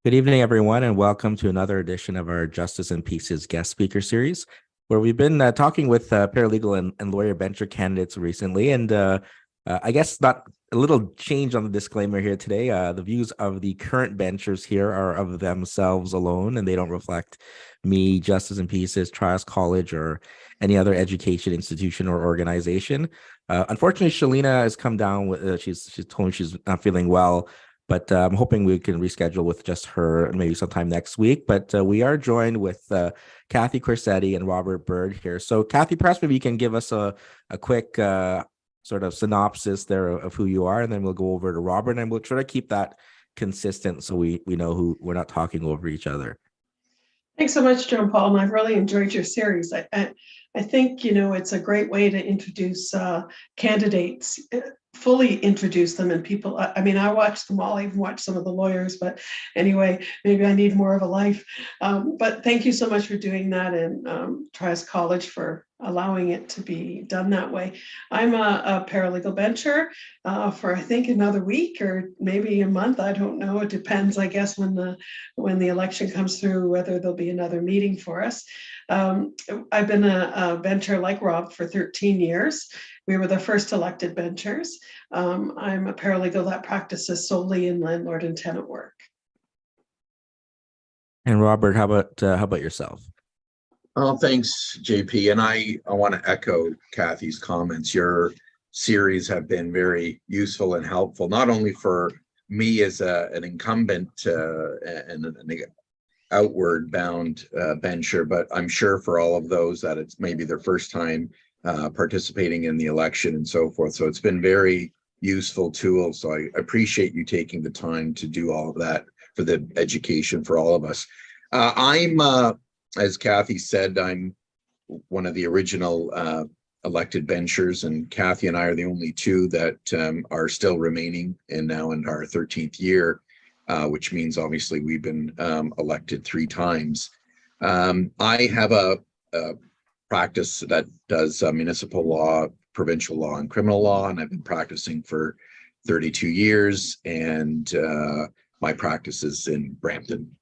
Good evening, everyone, and welcome to another edition of our Justice and Pieces guest speaker series, where we've been talking with paralegal and lawyer bencher candidates recently. And I guess not a little change on the disclaimer here today. The views of the current benchers here are of themselves alone, and they don't reflect me, Justice and Pieces, Trias College, or any other education institution or organization. Unfortunately, Shalina has come down with she's told me she's not feeling well, but I'm hoping we can reschedule with just her maybe sometime next week. But we are joined with Cathy, Corsetti, and Robert Burd here. So, Cathy, perhaps maybe you can give us a quick sort of synopsis there of who you are, and then we'll go over to Robert, and we'll try to keep that consistent so we know who we're not talking over each other. Thanks so much, John Paul. And I've really enjoyed your series. I think, it's a great way to introduce candidates, fully introduce them, and people. I mean, I watched them all. I even watched some of the lawyers, but anyway, maybe I need more of a life. But thank you so much for doing that, and Trias College for allowing it to be done that way. I'm a paralegal bencher for I think another week or maybe a month. I don't know. It depends, I guess, when the election comes through, whether there'll be another meeting for us. I've been a bencher like Rob for 13 years. We were the first elected benchers. I'm a paralegal that practices solely in landlord and tenant work. And Robert, how about yourself? Oh, thanks, JP. And I want to echo Cathy's comments. Your series have been very useful and helpful, not only for me as an incumbent and an outward bound bencher, but I'm sure for all of those that it's maybe their first time participating in the election and so forth. So it's been very useful tool. So I appreciate you taking the time to do all of that for the education for all of us. As Cathy said, I'm one of the original elected benchers, and Cathy and I are the only two that are still remaining and now in our 13th year, which means obviously we've been elected 3 times. I have a practice that does municipal law, provincial law, and criminal law, and I've been practicing for 32 years, and my practice is in Brampton.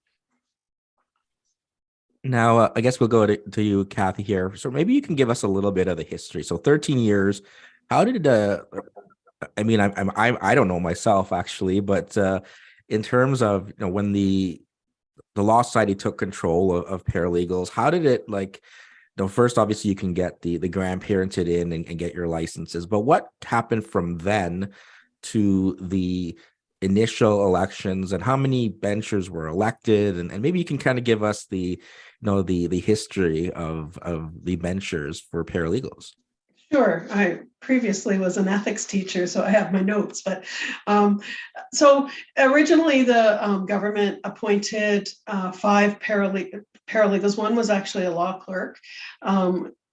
Now, I guess we'll go to you, Cathy, here. So maybe you can give us a little bit of the history. So 13 years, how did I mean, I don't know myself actually, but in terms of when the Law Society took control of paralegals, how did it first obviously you can get the grandparented in and get your licenses, but what happened from then to the initial elections, and how many benchers were elected, and maybe you can kind of give us the history of the benchers for paralegals. Sure. I previously was an ethics teacher, so I have my notes. But so originally the government appointed 5 paralegals. One was actually a law clerk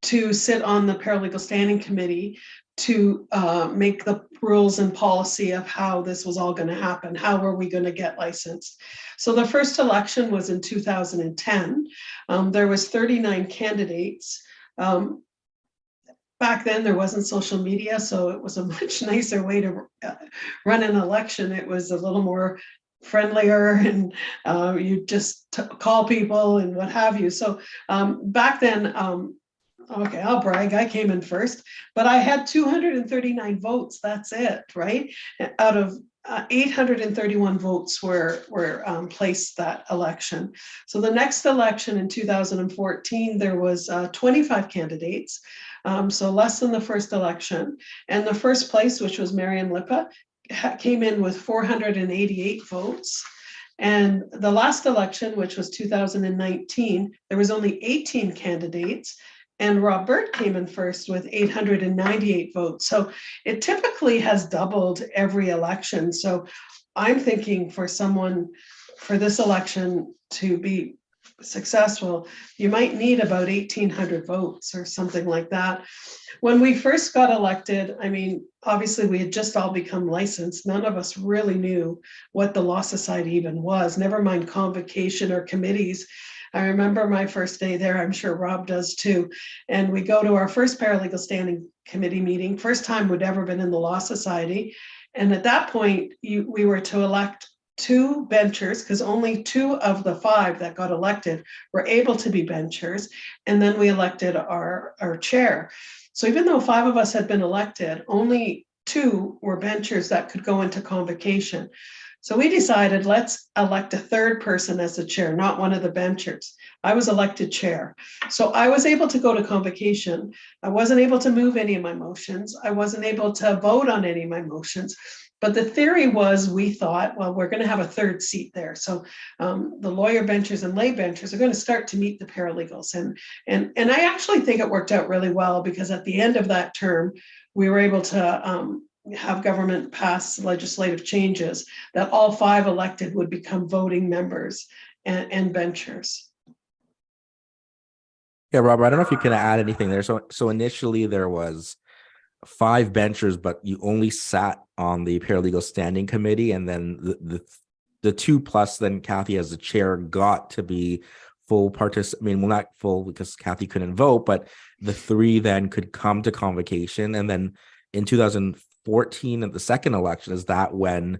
to sit on the paralegal standing committee to make the rules and policy of how this was all going to happen. How were we going to get licensed? So the first election was in 2010. There was 39 candidates. Back then there wasn't social media, so it was a much nicer way to run an election. It was a little more friendlier, and you just call people and what have you. So back then, okay, I'll brag, I came in first, but I had 239 votes. That's it, right? Out of 831 votes were placed that election. So the next election in 2014, there was 25 candidates, so less than the first election. And the first place, which was Marion Lipa, came in with 488 votes. And the last election, which was 2019, there was only 18 candidates, and Rob Burd came in first with 898 votes. So it typically has doubled every election. So I'm thinking for this election to be successful, you might need about 1,800 votes or something like that. When we first got elected, I mean, obviously we had just all become licensed. None of us really knew what the Law Society even was, never mind convocation or committees. I remember my first day there, I'm sure Rob does too. And we go to our first paralegal standing committee meeting, first time we'd ever been in the Law Society. And at that point, we were to elect 2 benchers, because only 2 of the 5 that got elected were able to be benchers. And then we elected our chair. So even though 5 of us had been elected, only 2 were benchers that could go into convocation. So we decided, let's elect a 3rd person as the chair, not one of the benchers. I was elected chair. So I was able to go to convocation. I wasn't able to move any of my motions. I wasn't able to vote on any of my motions. But the theory was, we thought, well, we're going to have a 3rd seat there. So the lawyer benchers and lay benchers are going to start to meet the paralegals. And I actually think it worked out really well, because at the end of that term, we were able to have government pass legislative changes that all 5 elected would become voting members and benchers. Yeah, Robert, I don't know if you can add anything there. So initially there was 5 benchers, but you only sat on the paralegal standing committee, and then the 2 plus then Cathy as the chair got to be full participant. I mean, well, not full because Cathy couldn't vote, but the 3 then could come to convocation. And then in 2014 at the second election, is that when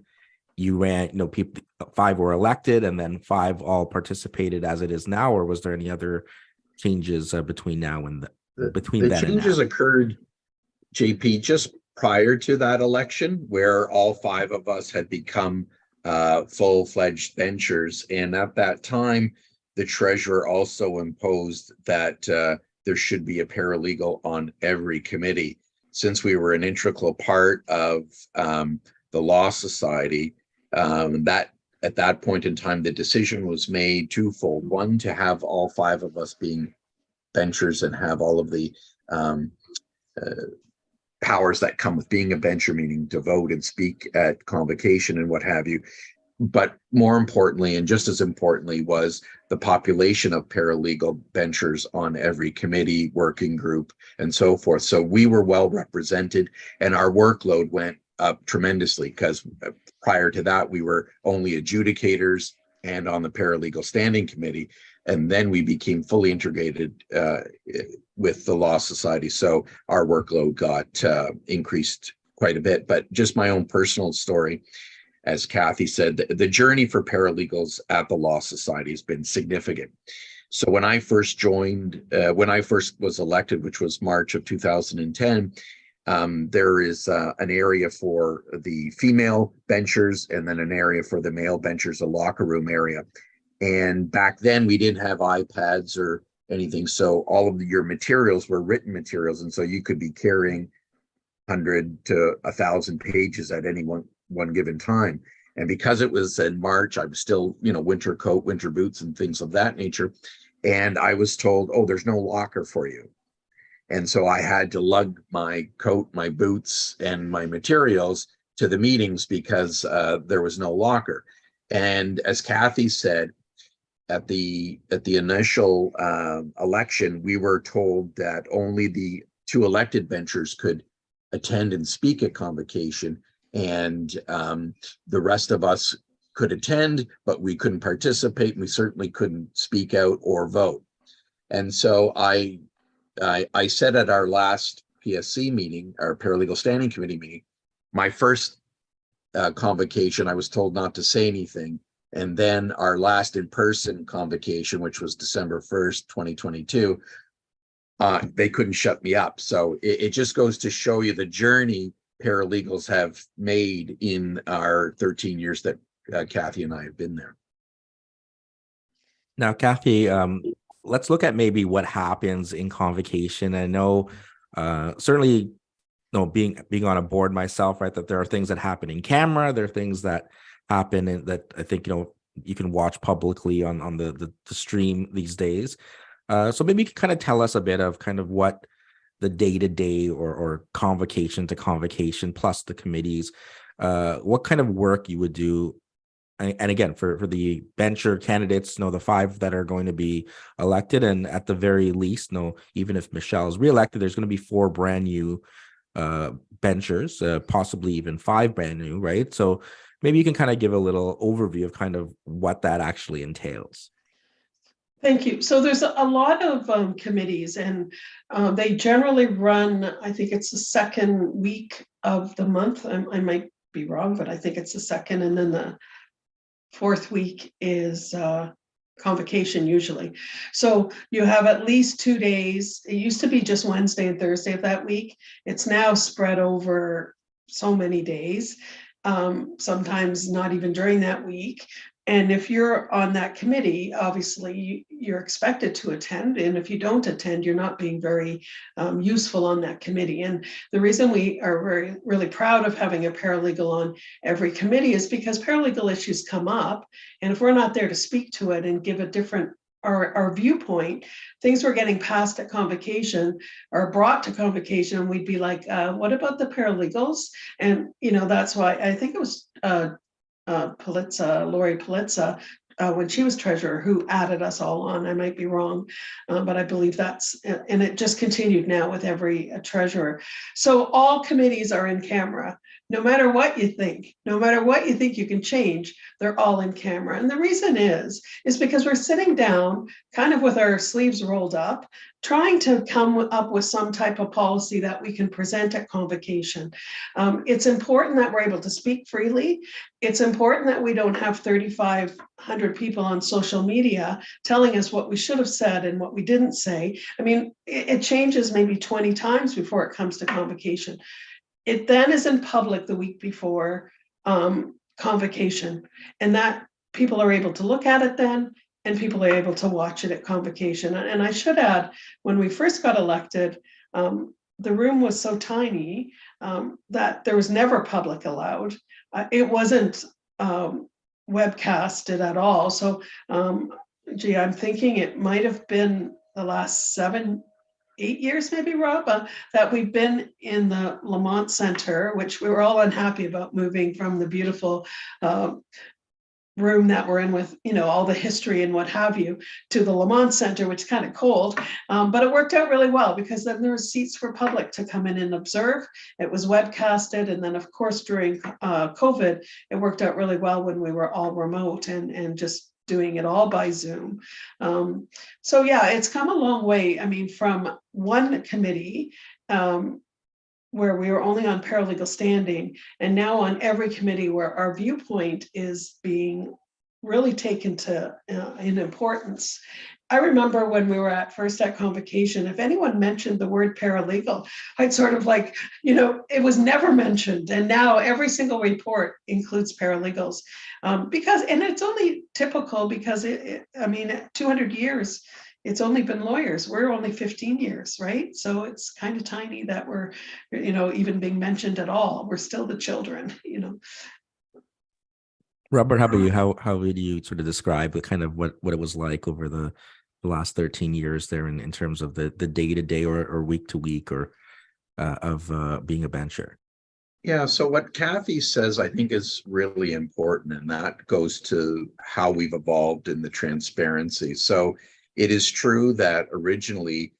you ran, people 5 were elected and then 5 all participated as it is now, or was there any other changes between now and between the changes occurred, JP, just prior to that election, where all 5 of us had become full-fledged benchers. And at that time, the treasurer also imposed that there should be a paralegal on every committee. Since we were an integral part of the Law Society, that at that point in time, the decision was made twofold. One, to have all 5 of us being benchers and have all of the powers that come with being a bencher, meaning to vote and speak at convocation and what have you. But more importantly, and just as importantly, was the population of paralegal benchers on every committee, working group, and so forth. So we were well represented, and our workload went up tremendously, because prior to that, we were only adjudicators and on the paralegal standing committee. And then we became fully integrated with the Law Society. So our workload got increased quite a bit. But just my own personal story, as Cathy said, the journey for paralegals at the Law Society has been significant. So when I first joined, when I first was elected, which was March of 2010, there is an area for the female benchers and then an area for the male benchers, a locker room area. And back then we didn't have iPads or anything. So all of your materials were written materials. And so you could be carrying 100 to 1,000 pages at any one given time. And because it was in March, I was still, winter coat, winter boots and things of that nature. And I was told, oh, there's no locker for you. And so I had to lug my coat, my boots, and my materials to the meetings because there was no locker. And as Cathy said, at the initial election, we were told that only the 2 elected benchers could attend and speak at convocation, and the rest of us could attend, but we couldn't participate, and we certainly couldn't speak out or vote. And so I said at our last PSC meeting, our paralegal standing committee meeting, my first convocation, I was told not to say anything. And then our last in-person convocation, which was December 1st, 2022, they couldn't shut me up. So it just goes to show you the journey paralegals have made in our 13 years that Cathy and I have been there. Now, Cathy, let's look at maybe what happens in convocation. I know certainly, being on a board myself, right, that there are things that happen in camera, there are things that happen and that I think you can watch publicly on the stream these days. So maybe you can kind of tell us a bit of kind of what the day-to-day or convocation to convocation plus the committees, what kind of work you would do. And again, for the bencher candidates, the 5 that are going to be elected, and at the very least, even if Michelle is reelected, there's going to be 4 brand new benchers, possibly even 5 brand new, right? So maybe you can kind of give a little overview of kind of what that actually entails. Thank you. So there's a lot of committees, and they generally run, I think it's the second week of the month. I might be wrong, but I think it's the second, and then the fourth week is convocation usually. So you have at least 2 days. It used to be just Wednesday and Thursday of that week. It's now spread over so many days, sometimes not even during that week. And if you're on that committee, obviously you're expected to attend. And if you don't attend, you're not being very useful on that committee. And the reason we are really proud of having a paralegal on every committee is because paralegal issues come up. And if we're not there to speak to it and give a different our viewpoint, things we're getting passed at convocation are brought to convocation, and we'd be like, what about the paralegals? And that's why I think it was Lori Politza, when she was treasurer, who added us all on. I might be wrong, but I believe that's, and it just continued now with every treasurer. So all committees are in camera. No matter what you think, you can change, they're all in camera. And the reason is because we're sitting down kind of with our sleeves rolled up, trying to come up with some type of policy that we can present at convocation. It's important that we're able to speak freely. It's important that we don't have 3,500 people on social media telling us what we should have said and what we didn't say. I mean, it changes maybe 20 times before it comes to convocation. It then is in public the week before convocation, and that people are able to look at it then, and people are able to watch it at convocation. And I should add, when we first got elected, the room was so tiny that there was never public allowed. It wasn't webcasted at all. So, I'm thinking it might have been the last 7-8 years, maybe, Rob, that we've been in the Lamont Center, which we were all unhappy about moving from the beautiful room that we're in with, all the history and what have you, to the Lamont Center, which is kind of cold. But it worked out really well because then there were seats for public to come in and observe. It was webcasted. And then, of course, during COVID, it worked out really well when we were all remote and just doing it all by Zoom. So yeah, it's come a long way. I mean, from one committee where we were only on paralegal standing, and now on every committee where our viewpoint is being really taken to in importance. I remember when we were at convocation, if anyone mentioned the word paralegal, I'd sort of like, it was never mentioned. And now every single report includes paralegals and it's only typical because 200 years, it's only been lawyers. We're only 15 years, right? So it's kind of tiny that we're, even being mentioned at all. We're still the children, Robert, how about you? How would you sort of describe the kind of what it was like over the last 13 years there in terms of the day-to-day or week-to-week or of being a bencher? Yeah, so what Cathy says, I think, is really important, and that goes to how we've evolved in the transparency. So it is true that originally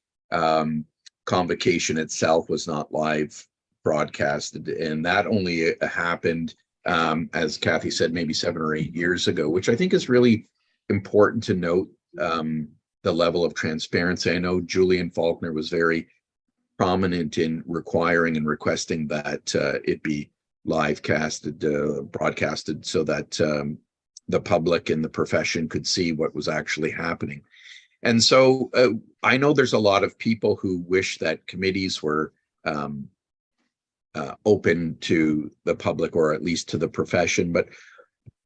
convocation itself was not live broadcasted, and that only happened, as Cathy said, maybe 7 or 8 years ago, which I think is really important to note the level of transparency. I know Julian Faulkner was very prominent in requiring and requesting that it be live broadcasted so that the public and the profession could see what was actually happening. And so I know there's a lot of people who wish that committees were open to the public, or at least to the profession. But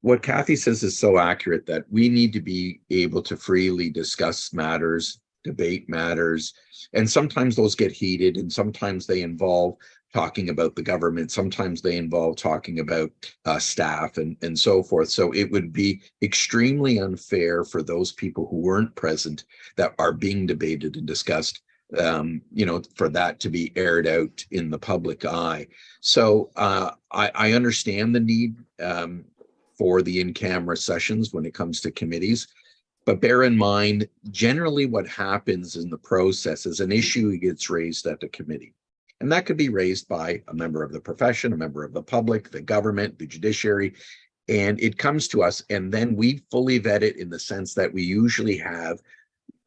what Cathy says is so accurate, that we need to be able to freely discuss matters, debate matters, and sometimes those get heated, and sometimes they involve talking about the government, sometimes they involve talking about staff and so forth. So it would be extremely unfair for those people who weren't present, that are being debated and discussed, for that to be aired out in the public eye. So I understand the need for the in-camera sessions when it comes to committees. But bear in mind, generally what happens in the process is an issue gets raised at the committee. And that could be raised by a member of the profession, a member of the public, the government, the judiciary, and it comes to us. And then we fully vet it in the sense that we usually have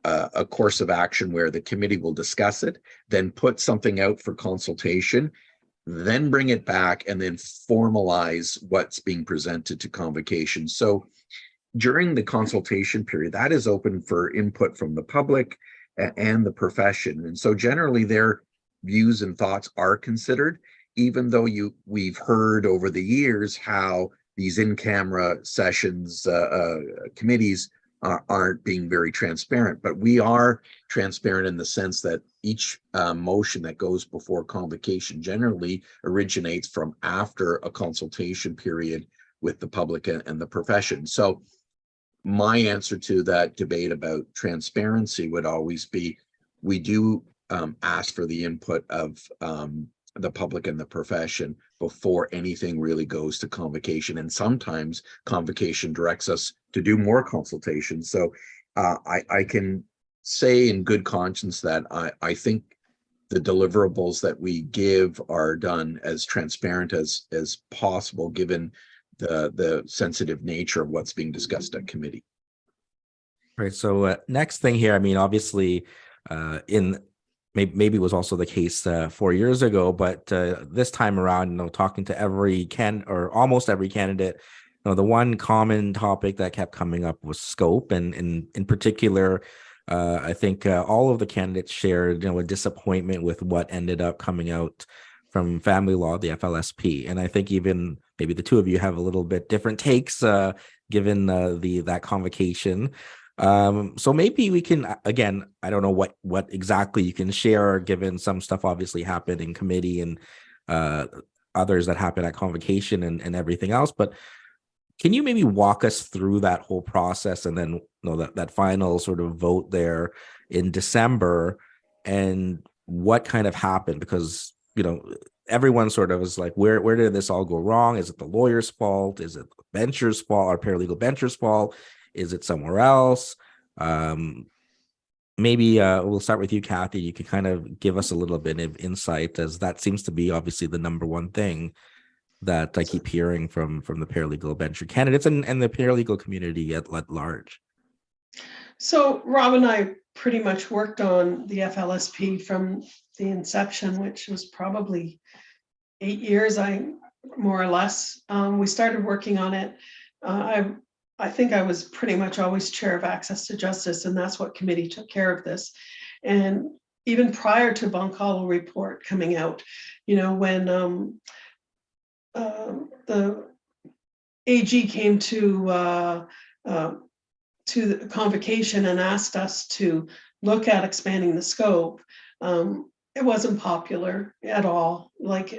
a course of action where the committee will discuss it, then put something out for consultation. then bring it back, and then formalize what's being presented to convocation. So during the consultation period, that is open for input from the public and the profession. And so generally their views and thoughts are considered, even though we've heard over the years how these in-camera sessions, committees aren't being very transparent. But we are transparent in the sense that each motion that goes before convocation generally originates from after a consultation period with the public and the profession. So my answer to that debate about transparency would always be, we do ask for the input of the public and the profession before anything really goes to convocation. And sometimes convocation directs us to do more consultation. So I can say in good conscience that I think the deliverables that we give are done as transparent as possible, given the sensitive nature of what's being discussed at committee. Right. So next thing here, I mean, obviously, maybe it was also the case 4 years ago, but this time around, talking to almost every candidate, the one common topic that kept coming up was scope, and in particular, I think all of the candidates shared, a disappointment with what ended up coming out from family law, the FLSP, and I think even maybe the two of you have a little bit different takes, given that convocation. So maybe we can, again, I don't know what exactly you can share, given some stuff obviously happened in committee and others that happened at convocation and everything else, but can you maybe walk us through that whole process, and then that final sort of vote there in December, and what kind of happened? Because everyone sort of is like, where did this all go wrong? Is it the lawyer's fault? Is it the bencher's fault, or paralegal bencher's fault? Is it somewhere else? Maybe we'll start with you, Cathy. You can kind of give us a little bit of insight, as that seems to be obviously the number one thing that I keep hearing from the paralegal bencher candidates and the paralegal community at large. So Rob and I pretty much worked on the FLSP from the inception, which was probably 8 years, more or less. We started working on it. I think I was pretty much always chair of access to justice, and that's what committee took care of this. And even prior to Bonkalo report coming out, when the AG came to the convocation and asked us to look at expanding the scope, it wasn't popular at all. Like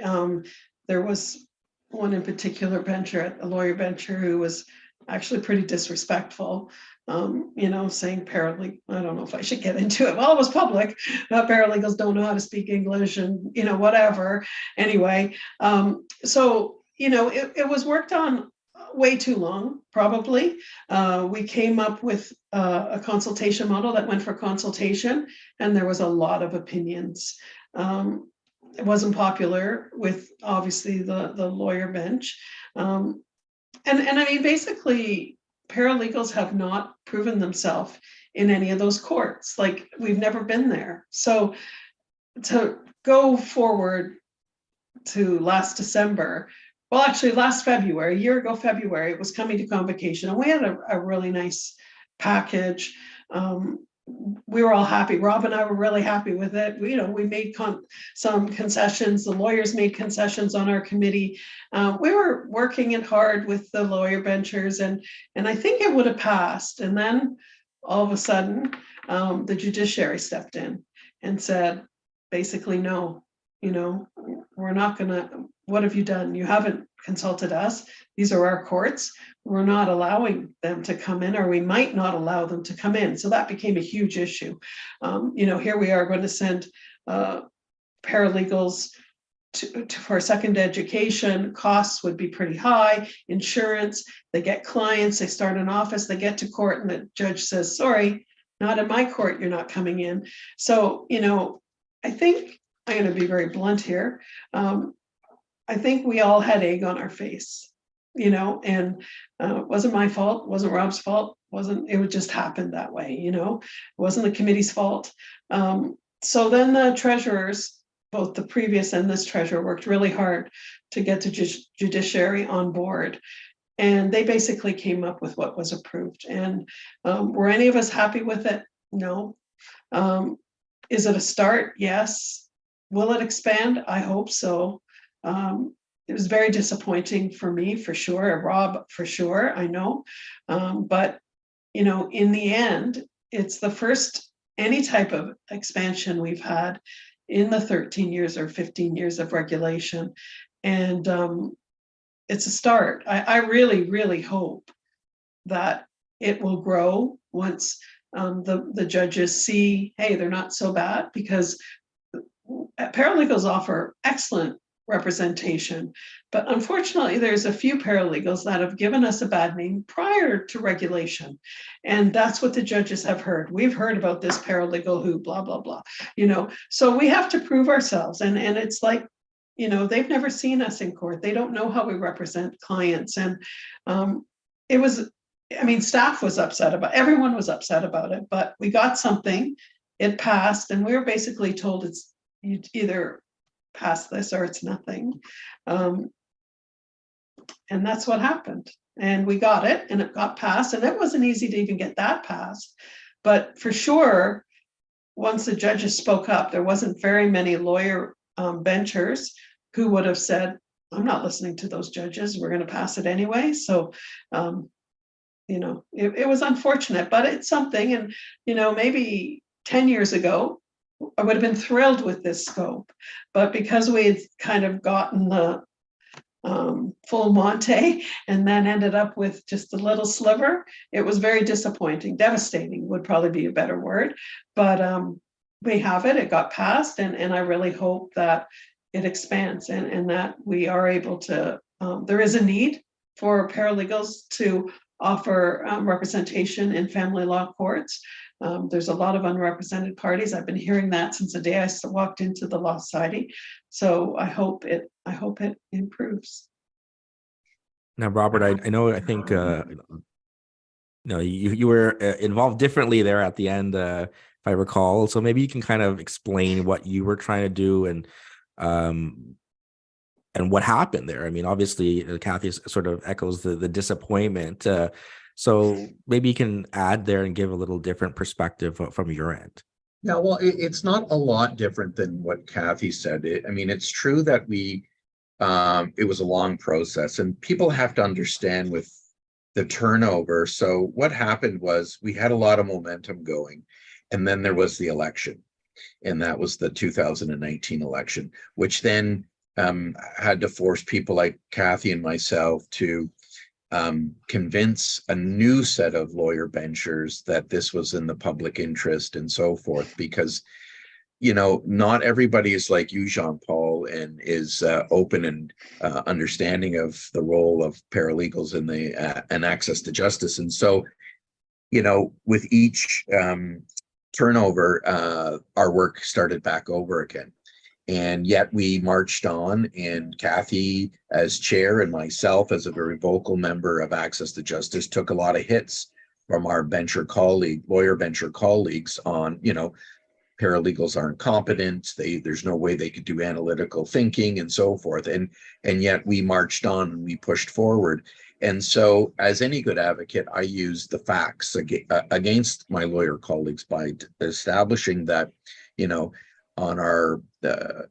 there was one in particular bencher, a lawyer bencher, who was actually pretty disrespectful, saying paralegal, I don't know if I should get into it. Well, it was public. Paralegals don't know how to speak English and, whatever. Anyway, so, it was worked on way too long, probably. We came up with a consultation model that went for consultation, and there was a lot of opinions. It wasn't popular with, obviously, the lawyer bench. And I mean, basically, paralegals have not proven themselves in any of those courts. Like, we've never been there. So to go forward to last December, well, actually last February, a year ago February, it was coming to convocation, and we had a really nice package. We were all happy. Rob and I were really happy with it. We made some concessions. The lawyers made concessions on our committee. We were working it hard with the lawyer benchers, and I think it would have passed. And then all of a sudden, the judiciary stepped in and said, basically, no, we're not gonna. What have you done? You haven't consulted us. These are our courts. We're not allowing them to come in, or we might not allow them to come in. So that became a huge issue. Here we are going to send paralegals for second education. Costs would be pretty high. Insurance, they get clients, they start an office, they get to court, and the judge says, sorry, not in my court, you're not coming in. So, I think I'm going to be very blunt here. I think we all had egg on our face, and it wasn't my fault, wasn't Rob's fault, it would just happen that way, it wasn't the committee's fault. So then the treasurers both the previous and this treasurer worked really hard to get the judiciary on board. And they basically came up with what was approved. And were any of us happy with it? No. Is it a start? Yes. Will it expand? I hope so. It was very disappointing for me, for sure. Rob, for sure, I know. But, you know, in the end, it's the first any type of expansion we've had in the 13 years or 15 years of regulation. And it's a start. I really, really hope that it will grow once the judges see, hey, they're not so bad, because paralegals offer excellent representation. But unfortunately, there's a few paralegals that have given us a bad name prior to regulation. And that's what the judges have heard. We've heard about this paralegal who blah, blah, blah, you know, so we have to prove ourselves. And it's like, you know, they've never seen us in court. They don't know how we represent clients. And it was, I mean, staff was upset about, everyone was upset about it, but we got something, it passed, and we were basically told it's, you either pass this or it's nothing. And that's what happened. And we got it, and it got passed, and it wasn't easy to even get that passed. But for sure, once the judges spoke up, there wasn't very many lawyer benchers who would have said, I'm not listening to those judges, we're going to pass it anyway. So, you know, it was unfortunate, but it's something. And, you know, maybe 10 years ago, I would have been thrilled with this scope, but because we had kind of gotten the full Monte and then ended up with just a little sliver, it was very disappointing. Devastating would probably be a better word, but we have it, it got passed, and I really hope that it expands and that we are able to, there is a need for paralegals to offer representation in family law courts. There's a lot of unrepresented parties. I've been hearing that since the day I walked into the Law Society. So I hope it improves. Now, Robert, I know, I think, you were involved differently there at the end, if I recall. So maybe you can kind of explain what you were trying to do and what happened there. I mean, obviously, Cathy sort of echoes the disappointment. So maybe you can add there and give a little different perspective from your end. Yeah, well, it's not a lot different than what Cathy said. I mean, it's true that it was a long process, and people have to understand with the turnover. So what happened was we had a lot of momentum going, and then there was the election, and that was the 2019 election, which then had to force people like Cathy and myself to convince a new set of lawyer benchers that this was in the public interest and so forth, because, you know, not everybody is like you, Jean-Paul, and is open and understanding of the role of paralegals in the and access to justice. And so, you know, with each turnover, our work started back over again. And yet we marched on, and Cathy as chair and myself as a very vocal member of Access to Justice took a lot of hits from our lawyer bencher colleagues on, you know, paralegals aren't competent, there's no way they could do analytical thinking and so forth. And yet we marched on and we pushed forward. And so, as any good advocate, I used the facts against my lawyer colleagues by establishing that, you know, on our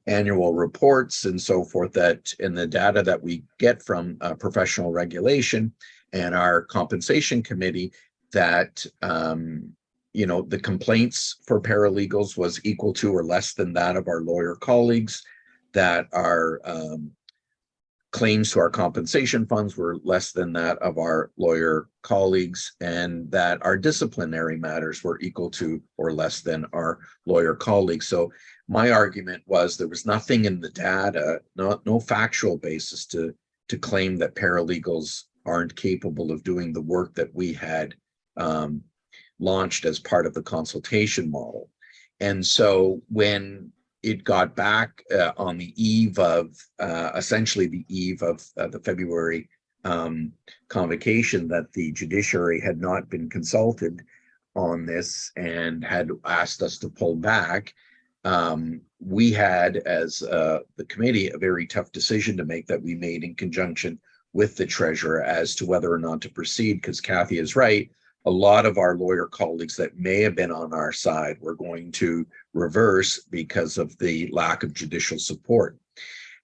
annual reports and so forth, that in the data that we get from professional regulation and our compensation committee, that you know, the complaints for paralegals was equal to or less than that of our lawyer colleagues, that our claims to our compensation funds were less than that of our lawyer colleagues, and that our disciplinary matters were equal to or less than our lawyer colleagues. So my argument was there was nothing in the data, no factual basis to claim that paralegals aren't capable of doing the work that we had launched as part of the consultation model. And so when it got back on the eve of, essentially the eve of the February convocation, that the judiciary had not been consulted on this and had asked us to pull back, we had, as the committee, a very tough decision to make that we made in conjunction with the treasurer as to whether or not to proceed, because Cathy is right. A lot of our lawyer colleagues that may have been on our side were going to reverse because of the lack of judicial support.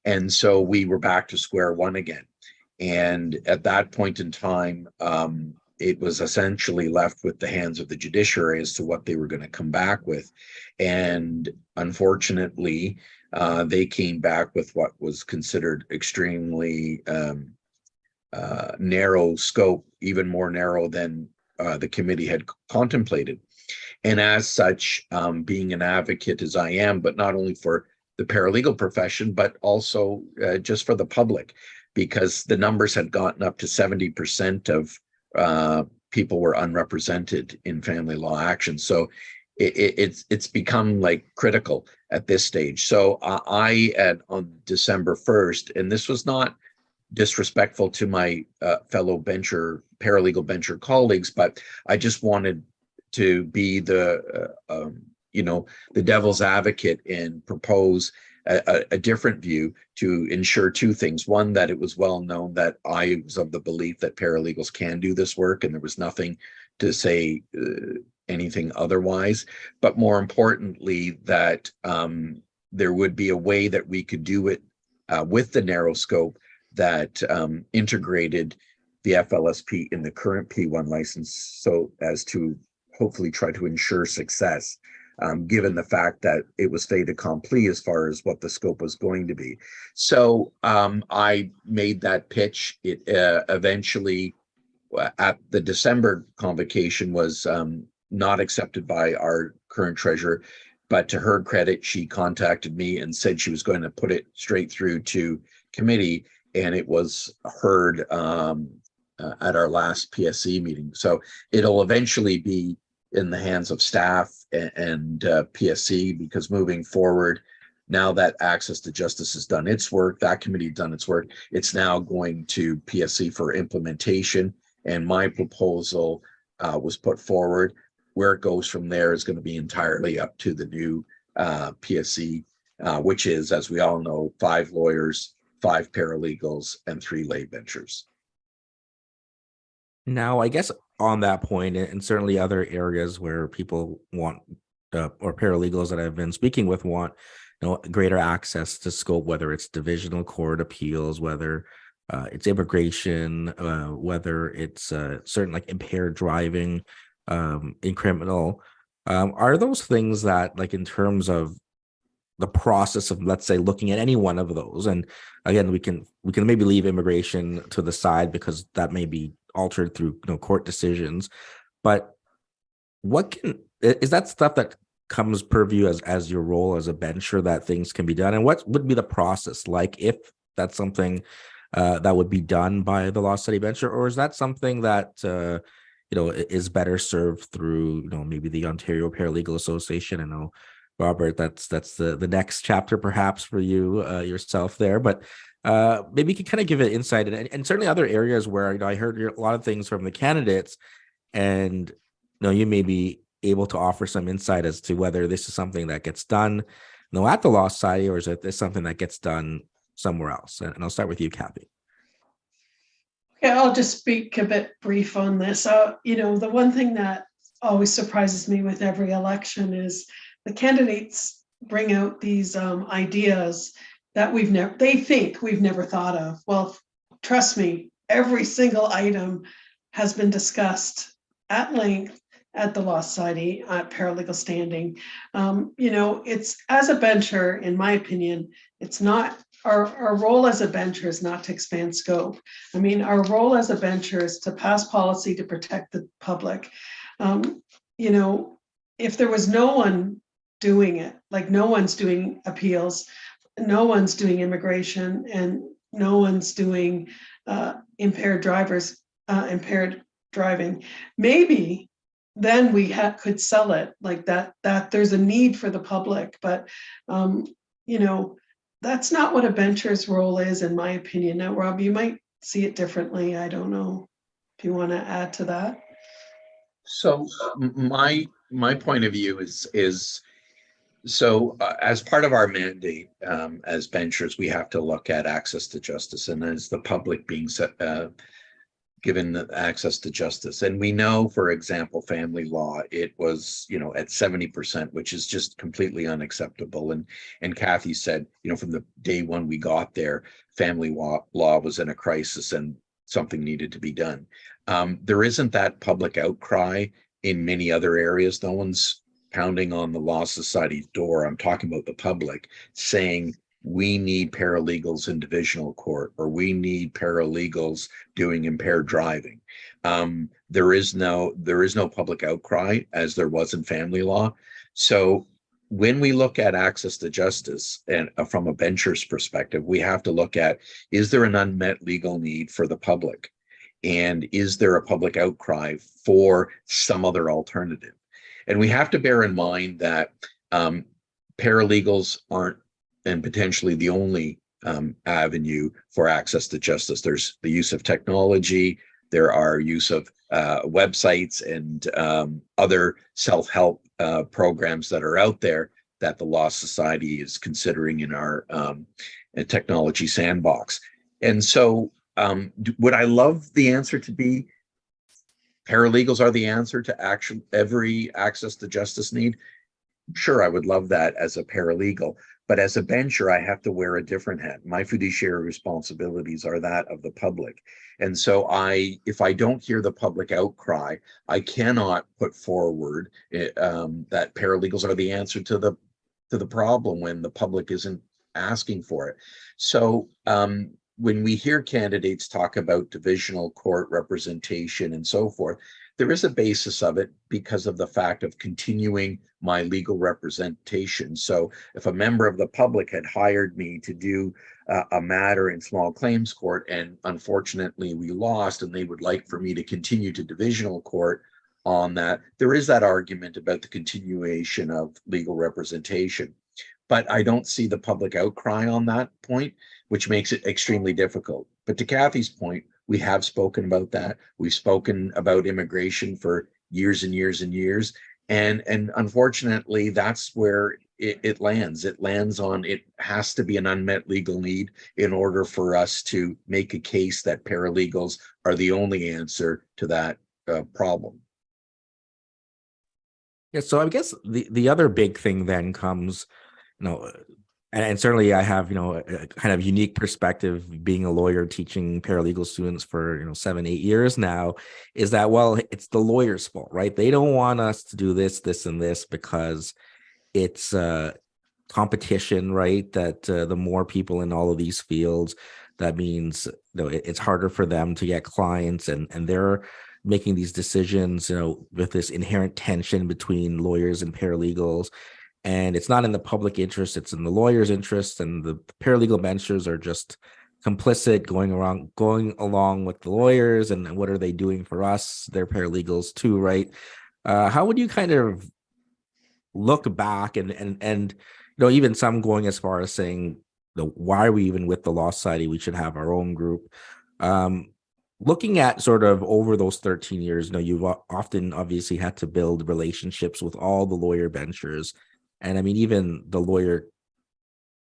And so we were back to square one again. And at that point in time, it was essentially left with the hands of the judiciary as to what they were going to come back with. And unfortunately, they came back with what was considered extremely narrow scope, even more narrow than the committee had contemplated. And as such, being an advocate as I am, but not only for the paralegal profession, but also just for the public, because the numbers had gotten up to 70% of people were unrepresented in family law action. So it's become like critical at this stage. So on December 1st, and this was not disrespectful to my fellow paralegal bencher colleagues, but I just wanted to be the devil's advocate and propose a different view to ensure two things. One, that it was well known that I was of the belief that paralegals can do this work, and there was nothing to say anything otherwise. But more importantly, that there would be a way that we could do it with the narrow scope that integrated the FLSP in the current P1 license, so as to hopefully try to ensure success, given the fact that it was fait accompli as far as what the scope was going to be. So I made that pitch. It eventually, at the December convocation, was not accepted by our current treasurer, but to her credit, she contacted me and said she was going to put it straight through to committee, and it was heard at our last PSC meeting. So it'll eventually be in the hands of staff and PSC, because moving forward, now that Access to Justice has done its work, that committee done its work, it's now going to PSC for implementation. And my proposal was put forward. Where it goes from there is going to be entirely up to the new PSC, which is, as we all know, 5 lawyers, 5 paralegals, and 3 lay benchers. Now, I guess on that point, and certainly other areas where people want, or paralegals that I've been speaking with want, greater access to scope, whether it's divisional court appeals, whether it's immigration, whether it's certain like impaired driving in criminal. Are those things that, like, in terms of the process of, let's say, looking at any one of those, and again, we can maybe leave immigration to the side because that may be altered through court decisions, but is that stuff that comes purview as your role as a bencher, that things can be done? And what would be the process like if that's something that would be done by the law study bencher, or is that something that is better served through maybe the Ontario Paralegal Association? I know, Robert, that's the next chapter perhaps for you yourself there, but maybe you can kind of give it insight, and certainly other areas where I heard a lot of things from the candidates, and you may be able to offer some insight as to whether this is something that gets done at the law society, or is it something that gets done somewhere else? And I'll start with you, Cathy. Yeah, I'll just speak a bit brief on this. The one thing that always surprises me with every election is the candidates bring out these ideas that they think we've never thought of. Well, trust me, every single item has been discussed at length at the Law Society at paralegal standing. It's, as a bencher, in my opinion, it's not our role as a bencher is not to expand scope. I mean, our role as a bencher is to pass policy to protect the public. If there was no one doing it, like no one's doing appeals, no one's doing immigration, and no one's doing impaired driving, maybe then we could sell it like that there's a need for the public. But that's not what a bencher's role is, in my opinion. Now, Rob, you might see it differently. I don't know if you want to add to that. So my point of view is So, as part of our mandate as benchers, we have to look at access to justice, and as the public being given access to justice. And we know, for example, family law, it was, at 70%, which is just completely unacceptable. And Cathy said, from the day one we got there, family law was in a crisis and something needed to be done. There isn't that public outcry in many other areas. No one's pounding on the Law Society's door. I'm talking about the public saying, we need paralegals in divisional court, or we need paralegals doing impaired driving. There is no public outcry as there was in family law. So when we look at access to justice, and from a bencher's perspective, we have to look at, is there an unmet legal need for the public? And is there a public outcry for some other alternative? And we have to bear in mind that paralegals aren't, and potentially the only avenue for access to justice. There's the use of technology, there are use of websites and other self-help programs that are out there that the Law Society is considering in our technology sandbox. And so would I love the answer to be paralegals are the answer to every access to justice need? Sure, I would love that as a paralegal. But as a bencher, I have to wear a different hat. My fiduciary responsibilities are that of the public. And so if I don't hear the public outcry, I cannot put forward that paralegals are the answer to the problem when the public isn't asking for it. So when we hear candidates talk about divisional court representation and so forth, there is a basis of it because of the fact of continuing my legal representation. So if a member of the public had hired me to do a matter in small claims court, and unfortunately we lost, and they would like for me to continue to divisional court on that, there is that argument about the continuation of legal representation. But I don't see the public outcry on that point, which makes it extremely difficult. But to Cathy's point, we have spoken about that. We've spoken about immigration for years and years and years. And unfortunately, that's where it lands. It lands on, it has to be an unmet legal need in order for us to make a case that paralegals are the only answer to that problem. Yeah, so I guess the other big thing then comes, and certainly I have, a kind of unique perspective being a lawyer teaching paralegal students for, 7-8 years now, is that, well, it's the lawyer's fault, right? They don't want us to do this, this, and this because it's competition, right? That the more people in all of these fields, that means, it's harder for them to get clients, and they're making these decisions, with this inherent tension between lawyers and paralegals. And it's not in the public interest, it's in the lawyer's interest, and the paralegal benchers are just complicit, going along with the lawyers, and what are they doing for us? They're paralegals too, right? How would you kind of look back and even some going as far as saying, why are we even with the Law Society? We should have our own group. Looking at sort of over those 13 years, you've often obviously had to build relationships with all the lawyer benchers. And I mean, even the lawyer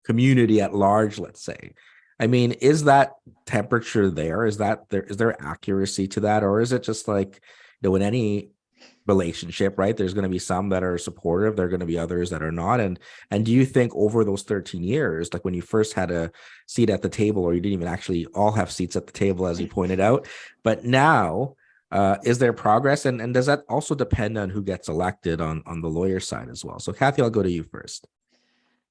community at large, let's say. I mean, is that temperature there? Is there accuracy to that? Or is it just like, in any relationship, right? There's going to be some that are supportive. There are going to be others that are not. And do you think over those 13 years, like when you first had a seat at the table, or you didn't even actually all have seats at the table, as you pointed out, but now, is there progress? And does that also depend on who gets elected on the lawyer side as well? So Cathy, I'll go to you first.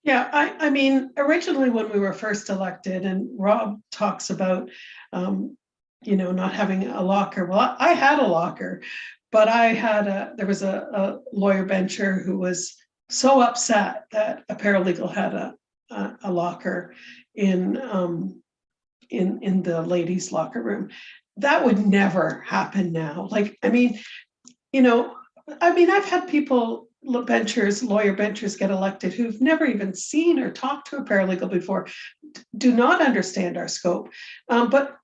Yeah, I mean, originally when we were first elected, and Rob talks about, not having a locker. Well, I had a locker, but there was a lawyer bencher who was so upset that a paralegal had a locker in the ladies' locker room. That would never happen now. I've had people, lawyer benchers get elected who've never even seen or talked to a paralegal before, do not understand our scope, but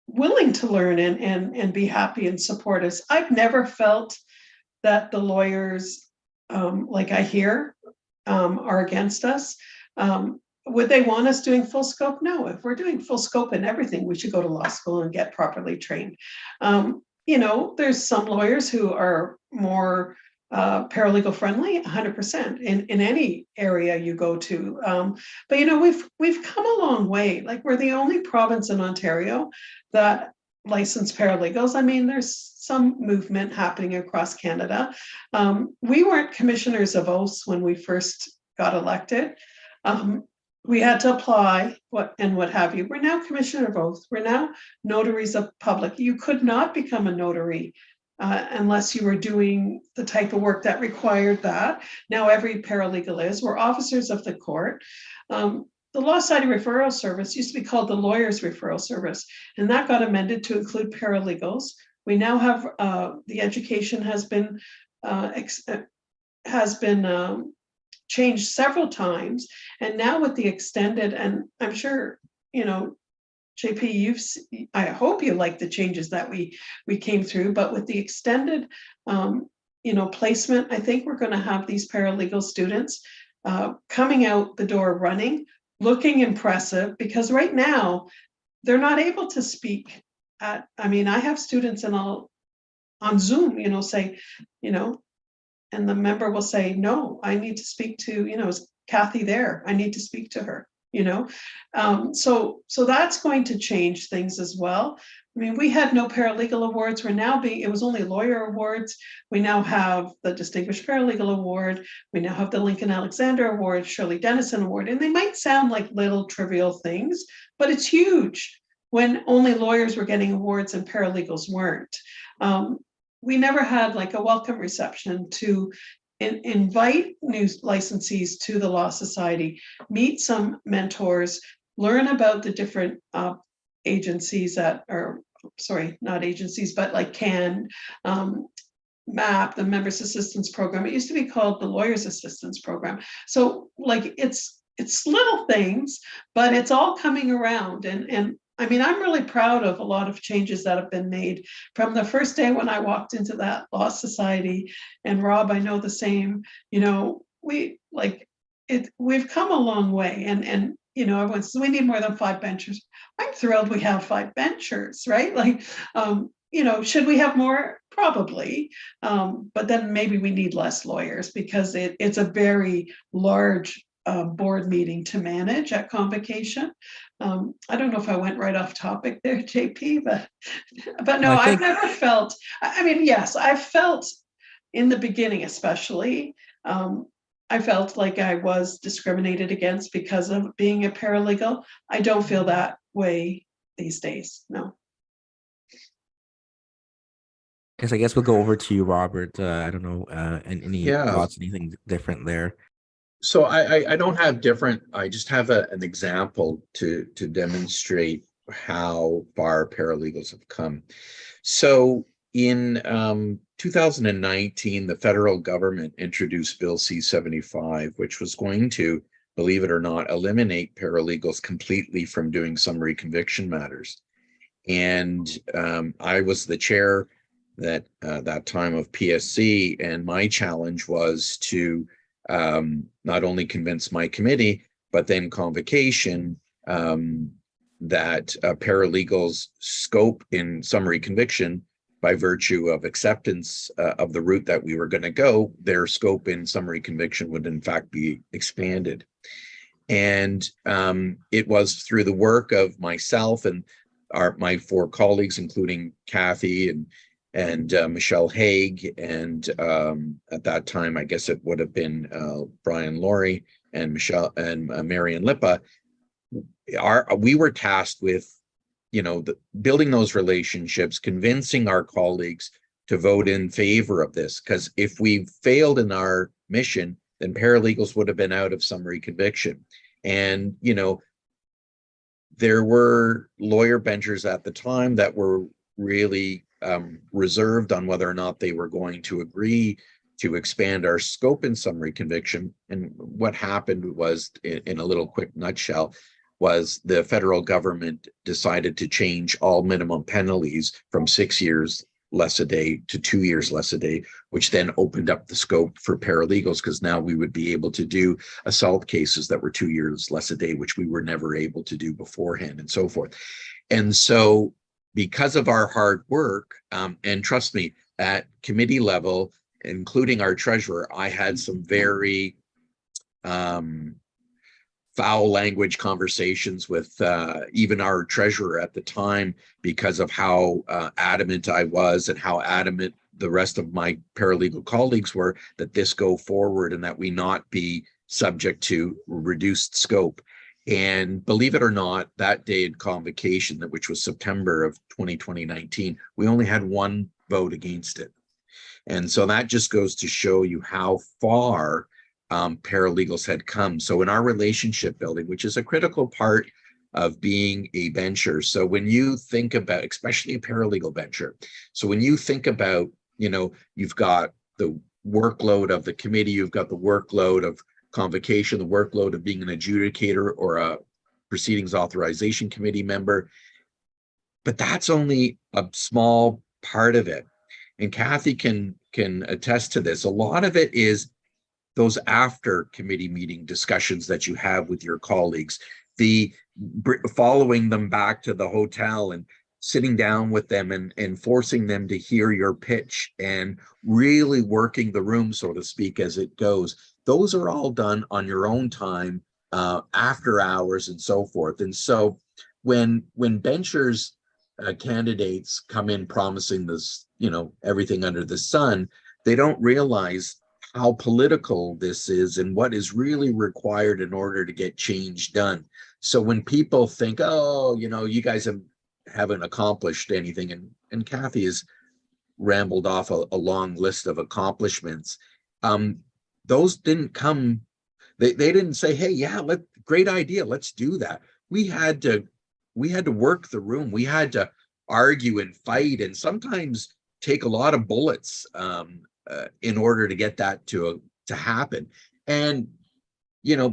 willing to learn and be happy and support us. I've never felt that the lawyers, like I hear are against us. Would they want us doing full scope? No. If we're doing full scope in everything, we should go to law school and get properly trained. There's some lawyers who are more paralegal friendly, 100% in any area you go to. But we've come a long way. Like, we're the only province in Ontario that licensed paralegals. I mean, there's some movement happening across Canada. We weren't commissioners of oaths when we first got elected. We had to apply what have you. We're now commissioner of oaths. We're now notaries of public. You could not become a notary unless you were doing the type of work that required that. Now every paralegal is. We're officers of the court. The Law Society Referral Service used to be called the Lawyers Referral Service, and that got amended to include paralegals. We now have the education has been changed several times, and now with the extended, and I'm sure JP, I hope you like the changes that we came through, but with the extended placement, I think we're going to have these paralegal students coming out the door running, looking impressive, because right now they're not able to speak I have students on Zoom, say, and the member will say, no, I need to speak to, is Cathy there? I need to speak to her, So that's going to change things as well. We had no paralegal awards. It was only lawyer awards. We now have the Distinguished Paralegal Award. We now have the Lincoln Alexander Award, Shirley Dennison Award. And they might sound like little trivial things, but it's huge when only lawyers were getting awards and paralegals weren't. We never had like a welcome reception to invite new licensees to the Law Society, meet some mentors, learn about the different agencies not agencies, but like CAN, MAP, the Members Assistance Program. It used to be called the Lawyers Assistance Program. So like it's little things, but it's all coming around. And I'm really proud of a lot of changes that have been made from the first day when I walked into that Law Society. And Rob, I know the same. We've come a long way. And everyone says we need more than 5 benchers. I'm thrilled we have 5 benchers, right? Should we have more? Probably. But then maybe we need less lawyers because it's a very large board meeting to manage at convocation. I don't know if I went right off topic there, JP, but no, I've never felt, yes, I've felt in the beginning, especially, I felt like I was discriminated against because of being a paralegal. I don't feel that way these days, no. I guess we'll go over to you, Robert. I don't know, any thoughts, anything different there? So I don't have different, I just have an example to demonstrate how far paralegals have come. So in 2019, the federal government introduced Bill C-75, which was going to, believe it or not, eliminate paralegals completely from doing summary conviction matters. And I was the chair that time of PSC, and my challenge was to not only convince my committee, but then convocation that paralegals scope in summary conviction, by virtue of acceptance of the route that we were going to go, their scope in summary conviction would in fact be expanded. And it was through the work of myself and my 4 colleagues, including Cathy and Michelle Haig, and at that time, I guess it would have been Brian Laurie and Michelle and Marian Lippa. We were tasked with, building those relationships, convincing our colleagues to vote in favor of this. Because if we failed in our mission, then paralegals would have been out of summary conviction. And there were lawyer benchers at the time that were really reserved on whether or not they were going to agree to expand our scope in summary conviction. And what happened was, in a little quick nutshell, was the federal government decided to change all minimum penalties from 6 years less a day to 2 years less a day, which then opened up the scope for paralegals, because now we would be able to do assault cases that were 2 years less a day, which we were never able to do beforehand, and so forth. And so because of our hard work, and trust me, at committee level, including our treasurer, I had some very foul language conversations with even our treasurer at the time, because of how adamant I was and how adamant the rest of my paralegal colleagues were that this go forward and that we not be subject to reduced scope. And believe it or not, that day in convocation, which was September of 2019, we only had one vote against it. And so that just goes to show you how far paralegals had come. So in our relationship building, which is a critical part of being a bencher. So when you think about, especially a paralegal bencher, so when you think about, you've got the workload of the committee, you've got the workload of convocation, the workload of being an adjudicator or a proceedings authorization committee member, but that's only a small part of it. And Cathy can attest to this. A lot of it is those after committee meeting discussions that you have with your colleagues, the following them back to the hotel and sitting down with them and forcing them to hear your pitch and really working the room, so to speak, as it goes. Those are all done on your own time, after hours and so forth. And so when benchers candidates come in promising this, everything under the sun, they don't realize how political this is and what is really required in order to get change done. So when people think, oh, you guys haven't accomplished anything, and Cathy has rambled off a long list of accomplishments, those didn't come, they didn't say, hey, yeah, great idea, let's do that. We had to work the room. We had to argue and fight and sometimes take a lot of bullets in order to get that to happen. And,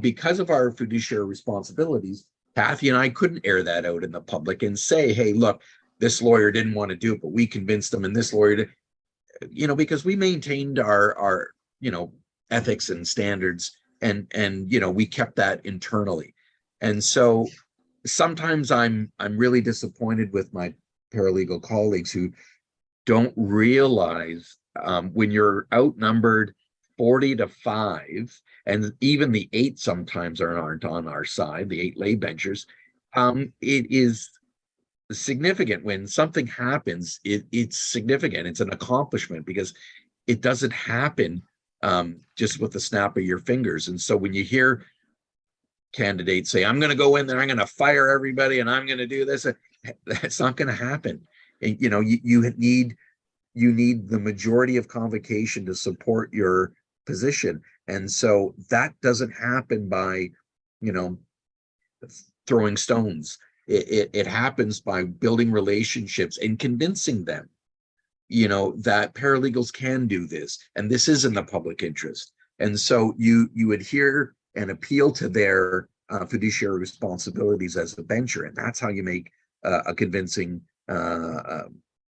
because of our fiduciary responsibilities, Cathy and I couldn't air that out in the public and say, hey, look, this lawyer didn't want to do it, but we convinced them, and this lawyer did, because we maintained our ethics and standards, and we kept that internally. And so sometimes I'm really disappointed with my paralegal colleagues who don't realize when you're outnumbered 40-5, and even the 8 sometimes aren't on our side, the 8 lay benchers, it is significant. When something happens, it's significant. It's an accomplishment, because it doesn't happen just with the snap of your fingers. And so when you hear candidates say, I'm going to go in there, I'm going to fire everybody, and I'm going to do this, that's not going to happen. And, you need the majority of convocation to support your position. And so that doesn't happen by, throwing stones. It happens by building relationships and convincing them, that paralegals can do this, and this is in the public interest. And so you adhere and appeal to their fiduciary responsibilities as a bencher, and that's how you make a convincing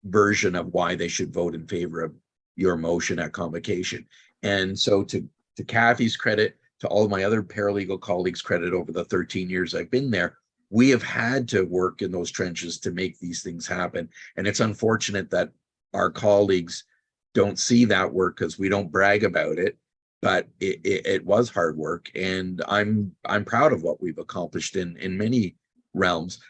version of why they should vote in favor of your motion at convocation. And so to Cathy's credit, to all of my other paralegal colleagues' credit, over the 13 years I've been there, we have had to work in those trenches to make these things happen. And it's unfortunate that our colleagues don't see that work, because we don't brag about it, but it was hard work. And I'm proud of what we've accomplished in many realms,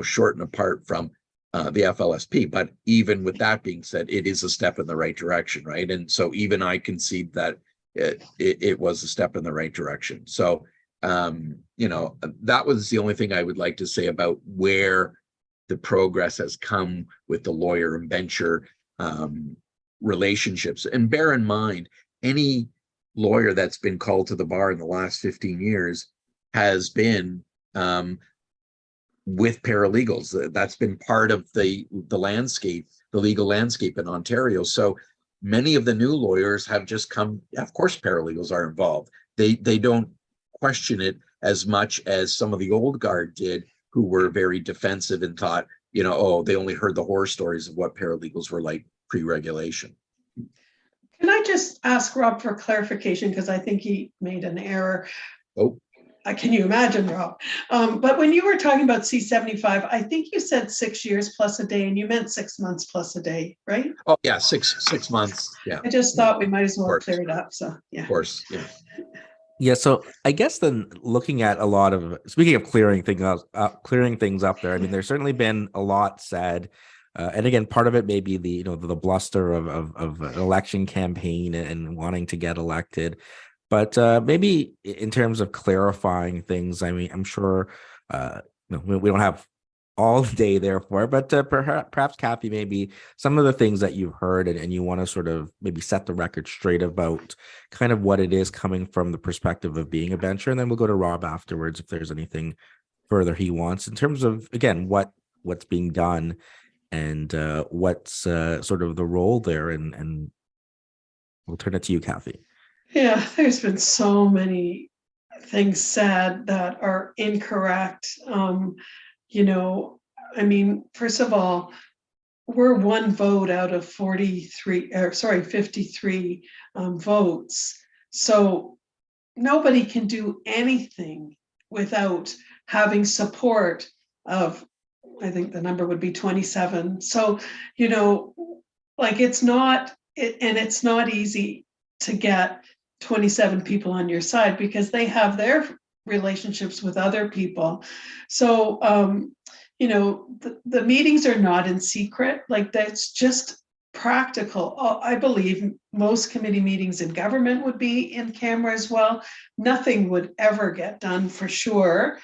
short and apart from the FLSP. But even with that being said, it is a step in the right direction, right? And so even I concede that it was a step in the right direction. So, that was the only thing I would like to say about where the progress has come with the lawyer and bencher relationships. And bear in mind, any lawyer that's been called to the bar in the last 15 years has been with paralegals. That's been part of the landscape, the legal landscape in Ontario. So many of the new lawyers have just come, of course, paralegals are involved. They don't question it as much as some of the old guard did, who were very defensive and thought, oh, they only heard the horror stories of what paralegals were like pre-regulation. Can I just ask Rob for clarification, because I think he made an error. Oh, Can you imagine, Rob? But when you were talking about C-75, I think you said 6 years plus a day, and you meant 6 months plus a day, right? oh yeah, six months. Yeah, I just thought we might as well course. clear it up. So yeah. Of course, yeah. Yeah, so I guess then looking at a lot of, speaking of clearing things up there, I mean, there's certainly been a lot said, and again, part of it may be the the bluster of an election campaign and wanting to get elected, but maybe in terms of clarifying things, I mean, I'm sure we don't have all day therefore, but perhaps Cathy, maybe some of the things that you've heard and you want to sort of maybe set the record straight about kind of what it is coming from the perspective of being a bencher, and then we'll go to Rob afterwards if there's anything further he wants in terms of, again, what's being done and what's sort of the role there, and we'll turn it to you, Cathy. Yeah, there's been so many things said that are incorrect. I mean, first of all, we're one vote out of 53 votes. So nobody can do anything without having support of, I think the number would be 27. So, it's not easy to get 27 people on your side because they have their relationships with other people. So, the meetings are not in secret. Like, that's just practical. I believe most committee meetings in government would be in camera as well. Nothing would ever get done for sure.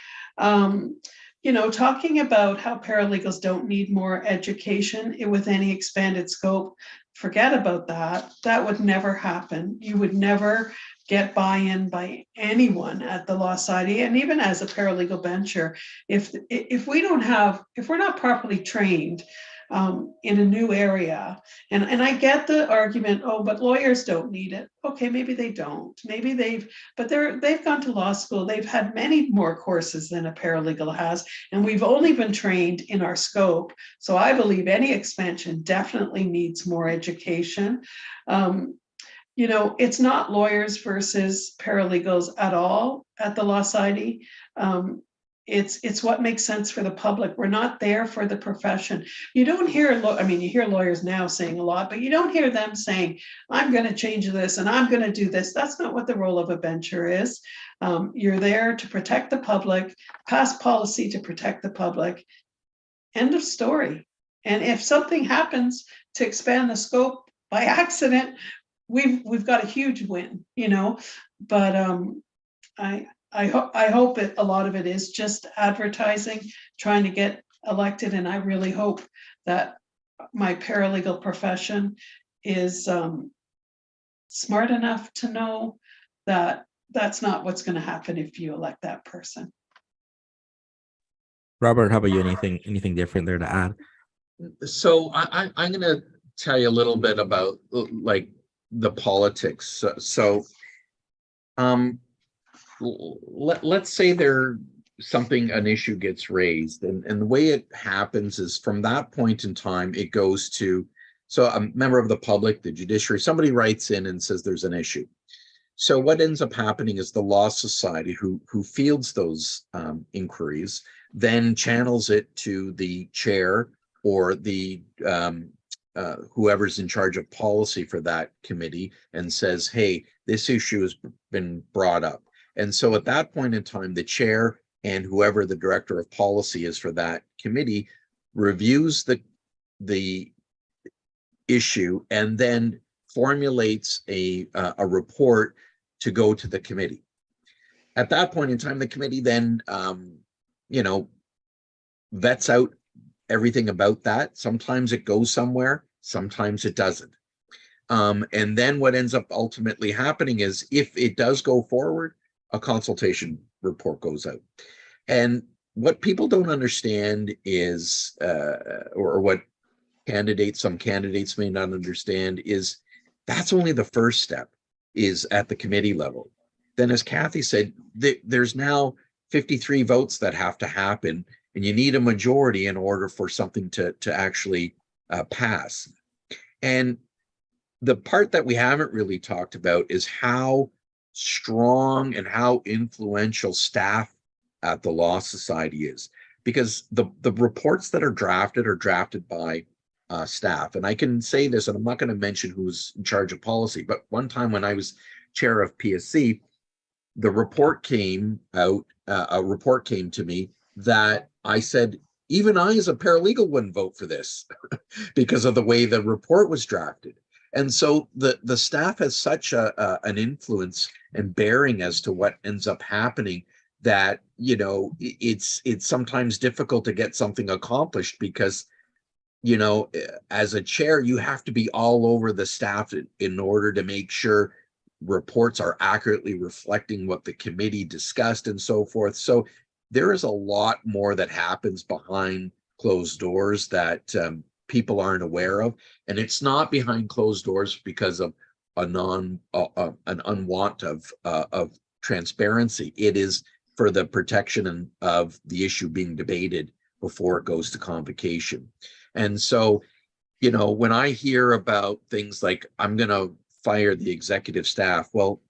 Talking about how paralegals don't need more education with any expanded scope, forget about that. That would never happen. You would never get buy-in by anyone at the Law Society, and even as a paralegal bencher, if we're not properly trained in a new area, and I get the argument, oh, but lawyers don't need it. Okay, maybe they don't. Maybe they've gone to law school. They've had many more courses than a paralegal has, and we've only been trained in our scope. So I believe any expansion definitely needs more education. It's not lawyers versus paralegals at all at the Law Society. It's what makes sense for the public. We're not there for the profession. You don't hear, you hear lawyers now saying a lot, but you don't hear them saying, I'm going to change this and I'm going to do this. That's not what the role of a bencher is. You're there to protect the public, pass policy to protect the public. End of story. And if something happens to expand the scope by accident, we've got a huge win, but I hope a lot of it is just advertising, trying to get elected, and I really hope that my paralegal profession is smart enough to know that that's not what's going to happen if you elect that person. Robert, how about you? Anything different there to add? So I'm going to tell you a little bit about like the politics. Let's say an issue gets raised, and the way it happens is from that point in time, it goes to, so a member of the public, the judiciary, somebody writes in and says there's an issue. So what ends up happening is the Law Society, who fields those inquiries, then channels it to the chair or the whoever's in charge of policy for that committee and says, hey, this issue has been brought up. And so at that point in time, the chair and whoever the director of policy is for that committee reviews the issue and then formulates a report to go to the committee. At that point in time, the committee then, vets out everything about that. Sometimes it goes somewhere, sometimes it doesn't. And then what ends up ultimately happening is if it does go forward, a consultation report goes out. And what people don't understand is, or what some candidates may not understand, is that's only the first step, is at the committee level. Then, as Cathy said, there's now 53 votes that have to happen, and you need a majority in order for something to actually pass. And the part that we haven't really talked about is how strong and how influential staff at the Law Society is, because the reports that are drafted by staff. And I can say this, and I'm not going to mention who's in charge of policy, but one time when I was chair of PSC, the report came out, a report came to me that I said, even I as a paralegal wouldn't vote for this because of the way the report was drafted. And so the staff has such an influence and bearing as to what ends up happening that, you know, it's sometimes difficult to get something accomplished because, you know, as a chair, you have to be all over the staff in order to make sure reports are accurately reflecting what the committee discussed and so forth. So there is a lot more that happens behind closed doors that people aren't aware of, and it's not behind closed doors because of an unwant of transparency. It is for the protection of the issue being debated before it goes to convocation. And so, you know, when I hear about things like I'm going to fire the executive staff, well,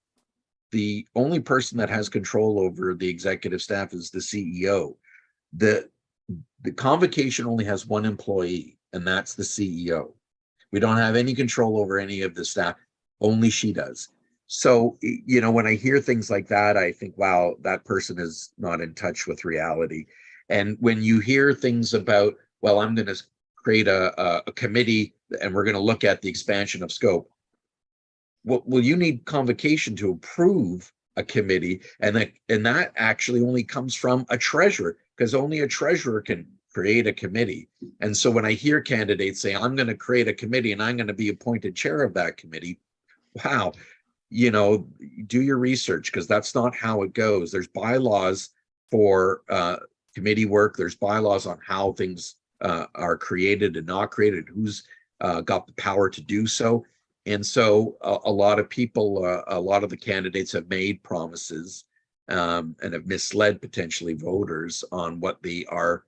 the only person that has control over the executive staff is the CEO. The convocation only has one employee, and that's the CEO. We don't have any control over any of the staff. Only she does. So, you know, when I hear things like that, I think, wow, that person is not in touch with reality. And when you hear things about, well, I'm going to create a committee and we're going to look at the expansion of scope. Well, you need convocation to approve a committee, and that actually only comes from a treasurer, because only a treasurer can create a committee. And so when I hear candidates say, I'm going to create a committee and I'm going to be appointed chair of that committee, wow, you know, do your research, because that's not how it goes. There's bylaws for committee work. There's bylaws on how things are created and not created, who's got the power to do so. And so a lot of people, a lot of the candidates have made promises and have misled potentially voters on what they are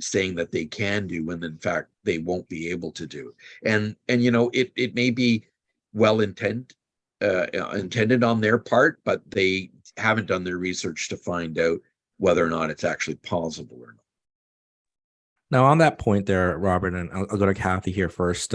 saying that they can do, when in fact they won't be able to do. And you know, it may be well intended on their part, but they haven't done their research to find out whether or not it's actually possible or not. Now, on that point there, Robert, and I'll go to Cathy here first.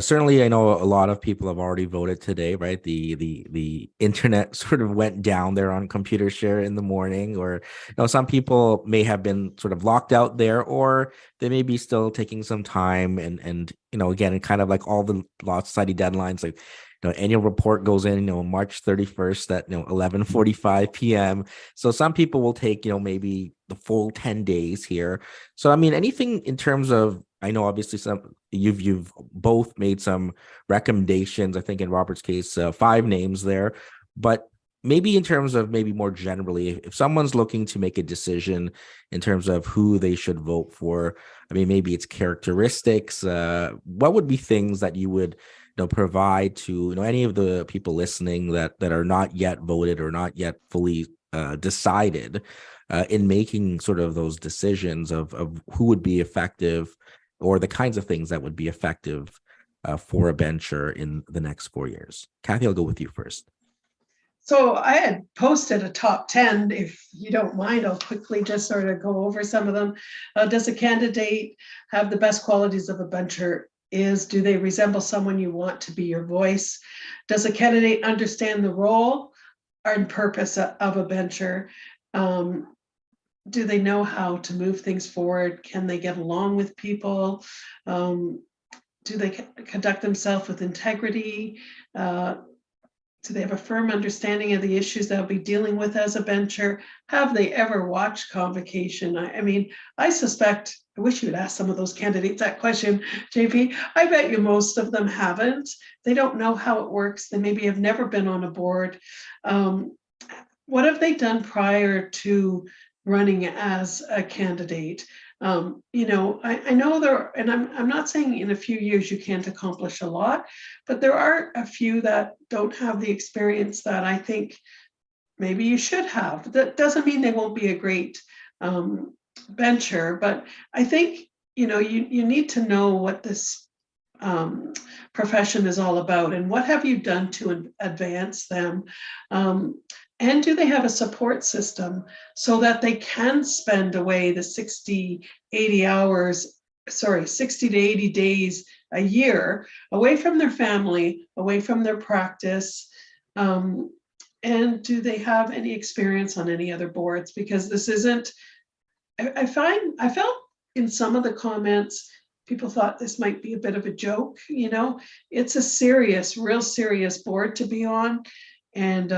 Certainly, I know a lot of people have already voted today, right? The internet sort of went down there on ComputerShare in the morning, or you know, some people may have been sort of locked out there, or they may be still taking some time. And you know, again, kind of like all the Law Society deadlines, like you know, annual report goes in, you know, March 31st at 11:45 p.m. So some people will take, you know, maybe the full 10 days here. So I mean, anything in terms of, I know obviously you've both made some recommendations. I think in Robert's case, 5 names there, but maybe in terms of maybe more generally, if someone's looking to make a decision in terms of who they should vote for, I mean, maybe it's characteristics. What would be things that you would provide to any of the people listening that are not yet voted or not yet fully decided in making sort of those decisions of who would be effective, or the kinds of things that would be effective for a bencher in the next 4 years? Cathy, I'll go with you first. So I had posted a top 10. If you don't mind, I'll quickly just sort of go over some of them. Does a candidate have the best qualities of a bencher? Do they resemble someone you want to be your voice? Does a candidate understand the role and purpose of a bencher? Do they know how to move things forward? Can they get along with people? Do they conduct themselves with integrity? Do they have a firm understanding of the issues they'll be dealing with as a bencher? Have they ever watched convocation? I mean, I suspect, I wish you would ask some of those candidates that question, JP. I bet you most of them haven't. They don't know how it works. They maybe have never been on a board. What have they done prior to running as a candidate? I know there, and I'm not saying in a few years you can't accomplish a lot, but there are a few that don't have the experience that I think maybe you should have. That doesn't mean they won't be a great bencher, but I think you need to know what this profession is all about, and what have you done to advance them? And do they have a support system so that they can spend away the 60 to 80 days a year away from their family, away from their practice? And do they have any experience on any other boards? Because this isn't, I felt in some of the comments, people thought this might be a bit of a joke. It's a serious, real serious board to be on, and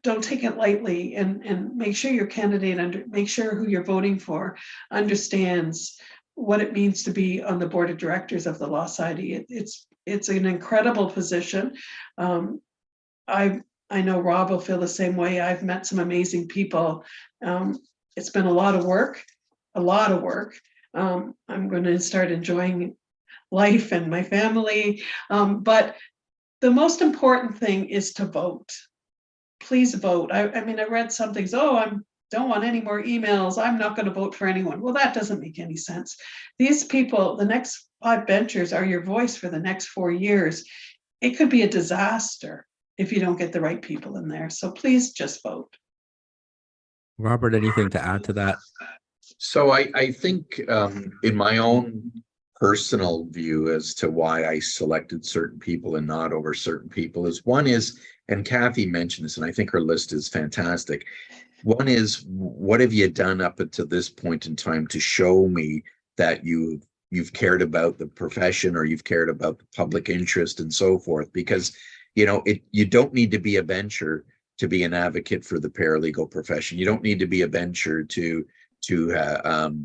don't take it lightly, and make sure your candidate make sure who you're voting for understands what it means to be on the board of directors of the Law Society. It's an incredible position. I know Rob will feel the same way. I've met some amazing people. It's been a lot of work. I'm going to start enjoying life and my family. But the most important thing is to vote. Please vote. I mean, I read some things, I don't want any more emails. I'm not going to vote for anyone. Well, that doesn't make any sense. These people, the next 5 benchers, are your voice for the next 4 years. It could be a disaster if you don't get the right people in there. So please just vote. Robert, anything to add to that? So I think in my own personal view as to why I selected certain people and not over certain people is, one is, and Cathy mentioned this, and I think her list is fantastic. One is, what have you done up until this point in time to show me that you've cared about the profession, or you've cared about the public interest and so forth? Because you don't need to be a bencher to be an advocate for the paralegal profession. You don't need to be a bencher to have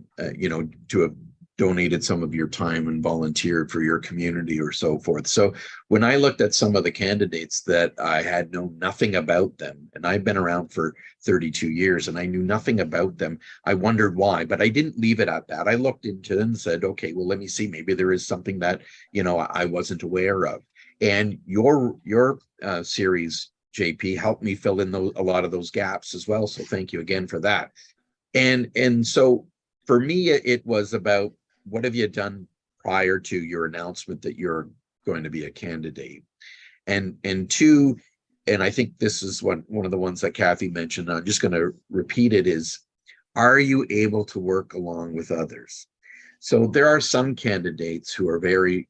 donated some of your time and volunteered for your community or so forth. So when I looked at some of the candidates that I had known nothing about them, and I've been around for 32 years and I knew nothing about them, I wondered why, but I didn't leave it at that. I looked into it and said, okay, well, let me see, maybe there is something that, I wasn't aware of. And your series, JP, helped me fill in a lot of those gaps as well. So thank you again for that. And so for me, it was about, what have you done prior to your announcement that you're going to be a candidate? And two, and I think this is one of the ones that Cathy mentioned, I'm just going to repeat it, is, are you able to work along with others? So there are some candidates who are very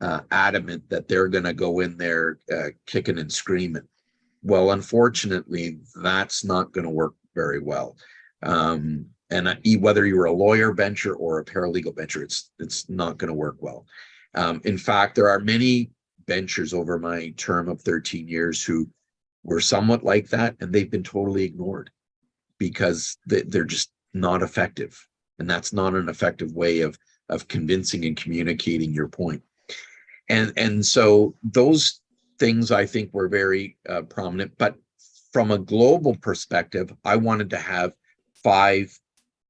adamant that they're going to go in there kicking and screaming. Well, unfortunately, that's not going to work very well. And whether you're a lawyer bencher or a paralegal bencher, it's not going to work well. In fact, there are many benchers over my term of 13 years who were somewhat like that, and they've been totally ignored because they're just not effective. And that's not an effective way of convincing and communicating your point. And so those things, I think, were very prominent. But from a global perspective, I wanted to have 5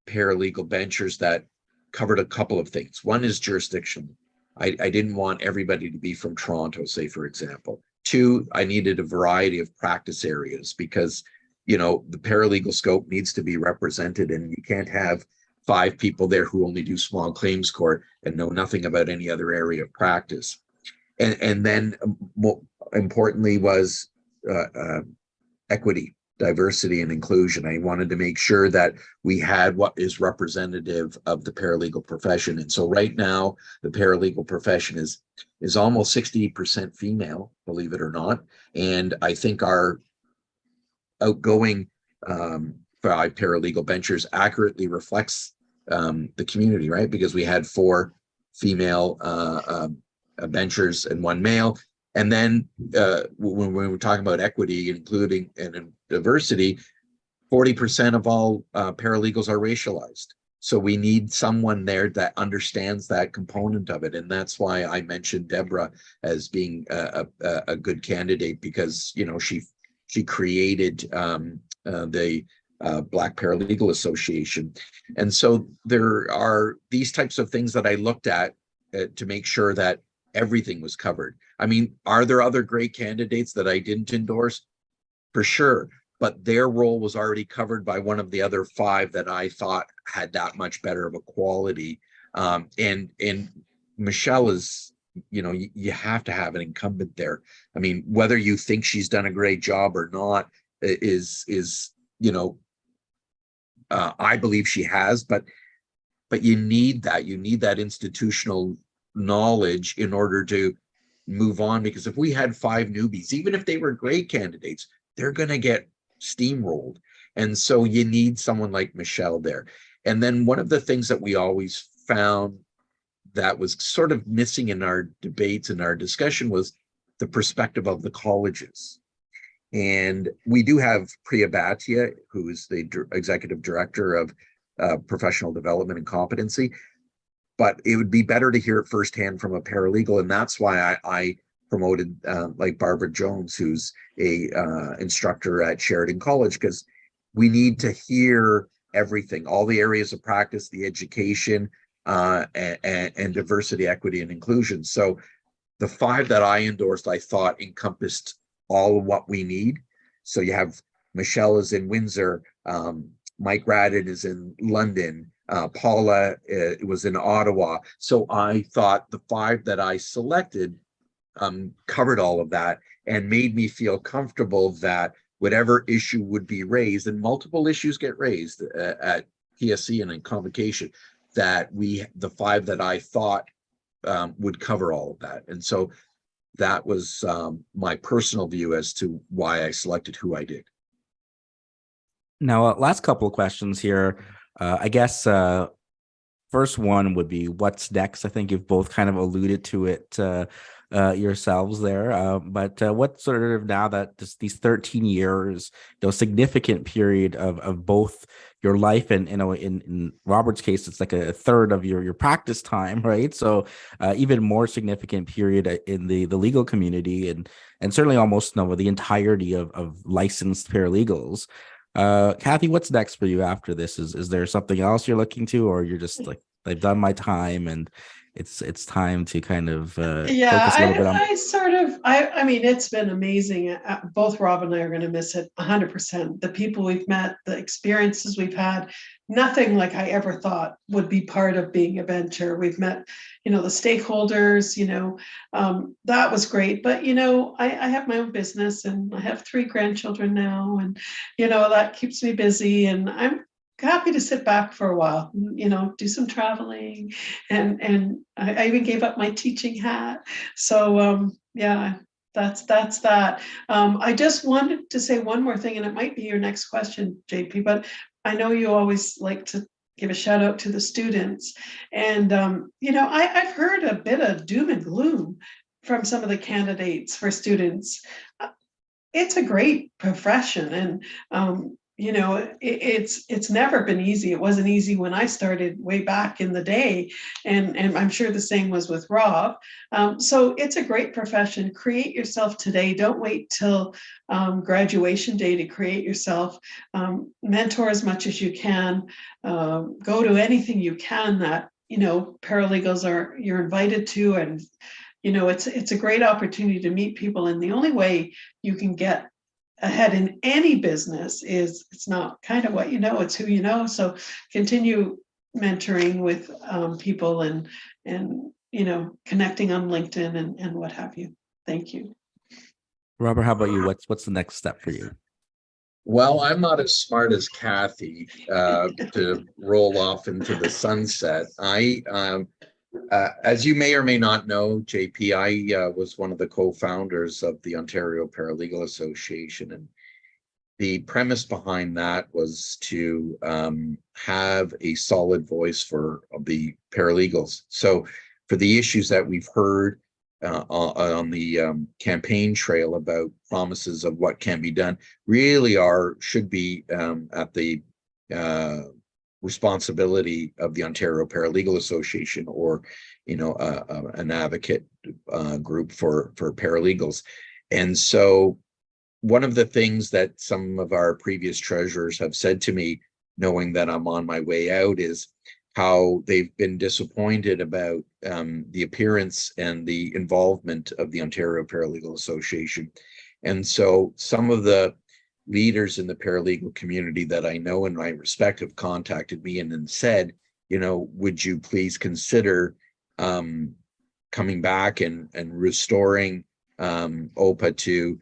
paralegal benchers that covered a couple of things. One is jurisdiction. I didn't want everybody to be from Toronto, say, for example. 2, I needed a variety of practice areas because, the paralegal scope needs to be represented, and you can't have 5 people there who only do small claims court and know nothing about any other area of practice. And then more importantly was equity, diversity, and inclusion. I wanted to make sure that we had what is representative of the paralegal profession. And so right now, the paralegal profession is almost 60% female, believe it or not. And I think our outgoing 5 paralegal benchers accurately reflects the community, right? Because we had 4 female benchers and 1 male. And then when we were talking about equity, including and diversity, 40% of all paralegals are racialized. So we need someone there that understands that component of it. And that's why I mentioned Deborah as being a good candidate, because, she created the Black Paralegal Association. And so there are these types of things that I looked at to make sure that everything was covered. I mean, are there other great candidates that I didn't endorse? For sure. But their role was already covered by one of the other 5 that I thought had that much better of a quality And Michelle is, you have to have an incumbent there. I mean, whether you think she's done a great job or not is I believe she has, but you need that institutional knowledge in order to move on, because if we had 5 newbies, even if they were great candidates, they're going to get steamrolled. And so you need someone like Michelle there. And then one of the things that we always found that was sort of missing in our debates and our discussion was the perspective of the colleges. And we do have Priya Bhatia, who is the executive director of professional development and competency, but it would be better to hear it firsthand from a paralegal. And that's why I promoted like Barbara Jones, who's a instructor at Sheridan College, because we need to hear everything, all the areas of practice, the education, and diversity, equity, and inclusion. So the 5 that I endorsed, I thought encompassed all of what we need. So you have Michelle is in Windsor, Mike Radden is in London, Paula was in Ottawa. So I thought the 5 that I selected covered all of that and made me feel comfortable that whatever issue would be raised, and multiple issues get raised at PSC and in convocation, that the 5 that I thought would cover all of that. And so that was my personal view as to why I selected who I did. Now, last couple of questions here. I guess first one would be what's next. I think you've both kind of alluded to it yourselves there. But what sort of, now that these 13 years, significant period of both your life and, in Robert's case, it's like a third of your practice time, right? So even more significant period in the legal community, and certainly almost the entirety of licensed paralegals. Cathy, what's next for you after this? Is there something else you're looking to, or you're just like, I've done my time and it's time to kind of focus a little bit on? I mean, it's been amazing. Both Rob and I are going to miss it 100%. The people we've met, the experiences we've had, nothing like I ever thought would be part of being a bencher. We've met, the stakeholders, that was great. But, I have my own business and I have 3 grandchildren now, and, that keeps me busy, and I'm happy to sit back for a while, do some traveling, and I even gave up my teaching hat. So yeah, that's that. I just wanted to say one more thing, and it might be your next question, JP, but I know you always like to give a shout out to the students, and I've heard a bit of doom and gloom from some of the candidates for students. It's a great profession, and it's never been easy. It wasn't easy when I started way back in the day, and I'm sure the same was with Rob. So it's a great profession. Create yourself today. Don't wait till graduation day to create yourself. Mentor as much as you can. Go to anything you can that paralegals you're invited to, and it's a great opportunity to meet people. And the only way you can get ahead in any business is, it's not kind of what it's who you know. So continue mentoring with people and connecting on LinkedIn and what have you. Thank you. Robert, how about you? What's the next step for you? Well, I'm not as smart as Cathy to roll off into the sunset. As you may or may not know, JP, I was one of the co-founders of the Ontario Paralegal Association, and the premise behind that was to have a solid voice for the paralegals. So for the issues that we've heard on the campaign trail about promises of what can be done, really should be at the responsibility of the Ontario Paralegal Association, or an advocate group for paralegals. And so one of the things that some of our previous treasurers have said to me, knowing that I'm on my way out, is how they've been disappointed about the appearance and the involvement of the Ontario Paralegal Association. And so some of the leaders in the paralegal community that I know and I respect have contacted me and said, would you please consider coming back and restoring OPA to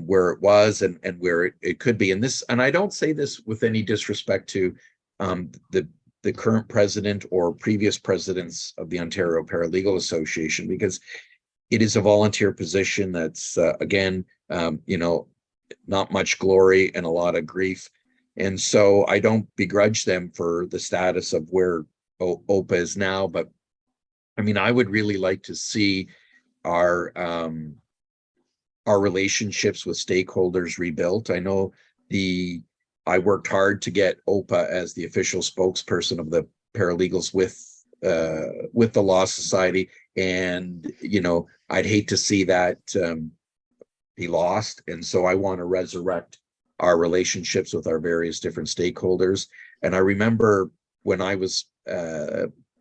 where it was and where it could be. And I don't say this with any disrespect to the current president or previous presidents of the Ontario Paralegal Association, because it is a volunteer position that's again, not much glory and a lot of grief. And so I don't begrudge them for the status of where OPA is now, but I mean, I would really like to see our relationships with stakeholders rebuilt. I know I worked hard to get OPA as the official spokesperson of the paralegals with the Law Society, and I'd hate to see that be lost. And so I want to resurrect our relationships with our various different stakeholders. And I remember when I was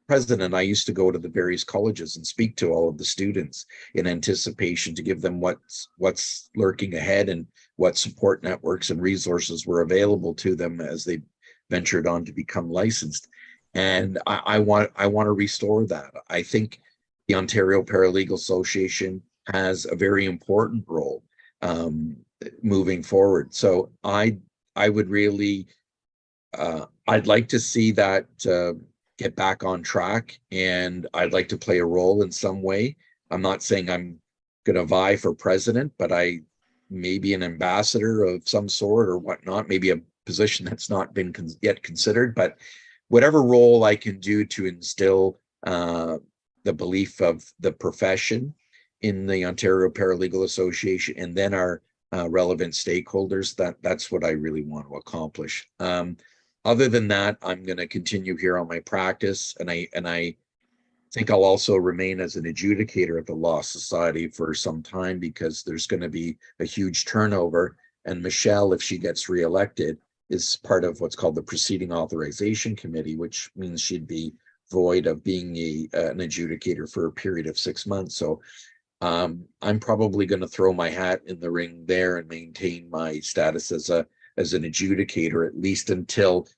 president, I used to go to the various colleges and speak to all of the students in anticipation to give them what's lurking ahead and what support networks and resources were available to them as they ventured on to become licensed. And I want to restore that. I think the Ontario Paralegal Association has a very important role moving forward. So I would really I'd like to see that get back on track, and I'd like to play a role in some way. I'm not saying I'm going to vie for president, but I may be an ambassador of some sort or whatnot, maybe a position that's not been yet considered, but whatever role I can do to instill the belief of the profession in the Ontario Paralegal Association and then our relevant stakeholders, that's what I really want to accomplish. Other than that, I'm going to continue here on my practice, and I think I'll also remain as an adjudicator at the Law Society for some time, because there's going to be a huge turnover. And Michelle, if she gets reelected, is part of what's called the Proceeding Authorization Committee, which means she'd be void of being an adjudicator for a period of 6 months. So I'm probably going to throw my hat in the ring there and maintain my status as an adjudicator, at least until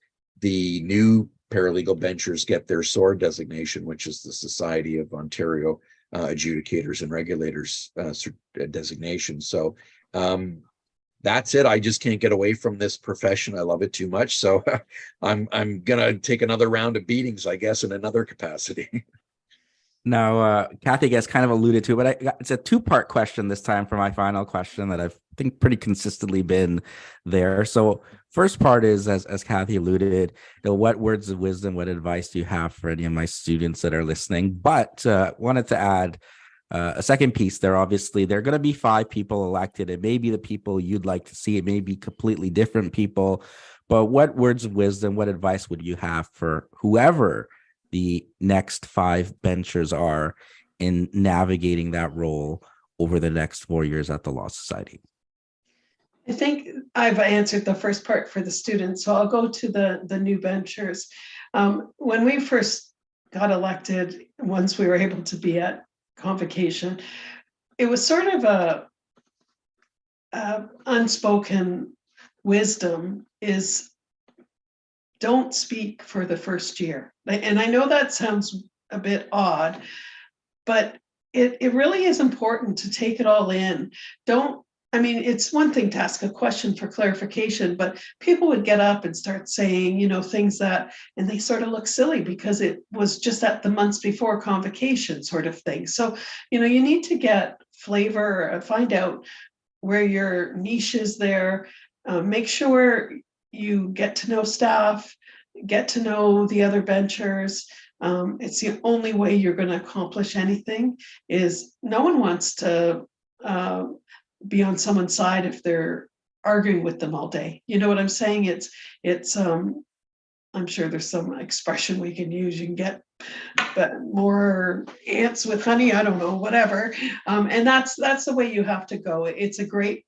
the new paralegal benchers get their SOAR designation, which is the Society of Ontario Adjudicators and Regulators designation. So that's it. I just can't get away from this profession. I love it too much. So I'm gonna take another round of beatings, I guess, in another capacity. Now, Cathy gets kind of alluded to, but it's a two-part question this time for my final question that I've think pretty consistently been there. So first part is, as Cathy alluded, what words of wisdom, what advice do you have for any of my students that are listening? But wanted to add a second piece there. Obviously, there are going to be 5 people elected. It may be the people you'd like to see. It may be completely different people. But what words of wisdom, what advice would you have for whoever the next 5 benchers are in navigating that role over the next 4 years at the Law Society? I think I've answered the first part for the students, so I'll go to the new benchers. When we first got elected, once we were able to be at convocation, it was sort of a unspoken wisdom is don't speak for the first year. And I know that sounds a bit odd, but it really is important to take it all in. It's one thing to ask a question for clarification, but people would get up and start saying, things that, and they sort of look silly because it was just at the months before convocation sort of thing. So, you need to get flavor, find out where your niche is there, make sure you get to know staff, get to know the other benchers. It's the only way you're going to accomplish anything. Is no one wants to be on someone's side if they're arguing with them all day. You know what I'm saying? It's I'm sure there's some expression we can use. You can get more ants with honey. I don't know, whatever. And that's the way you have to go. It's a great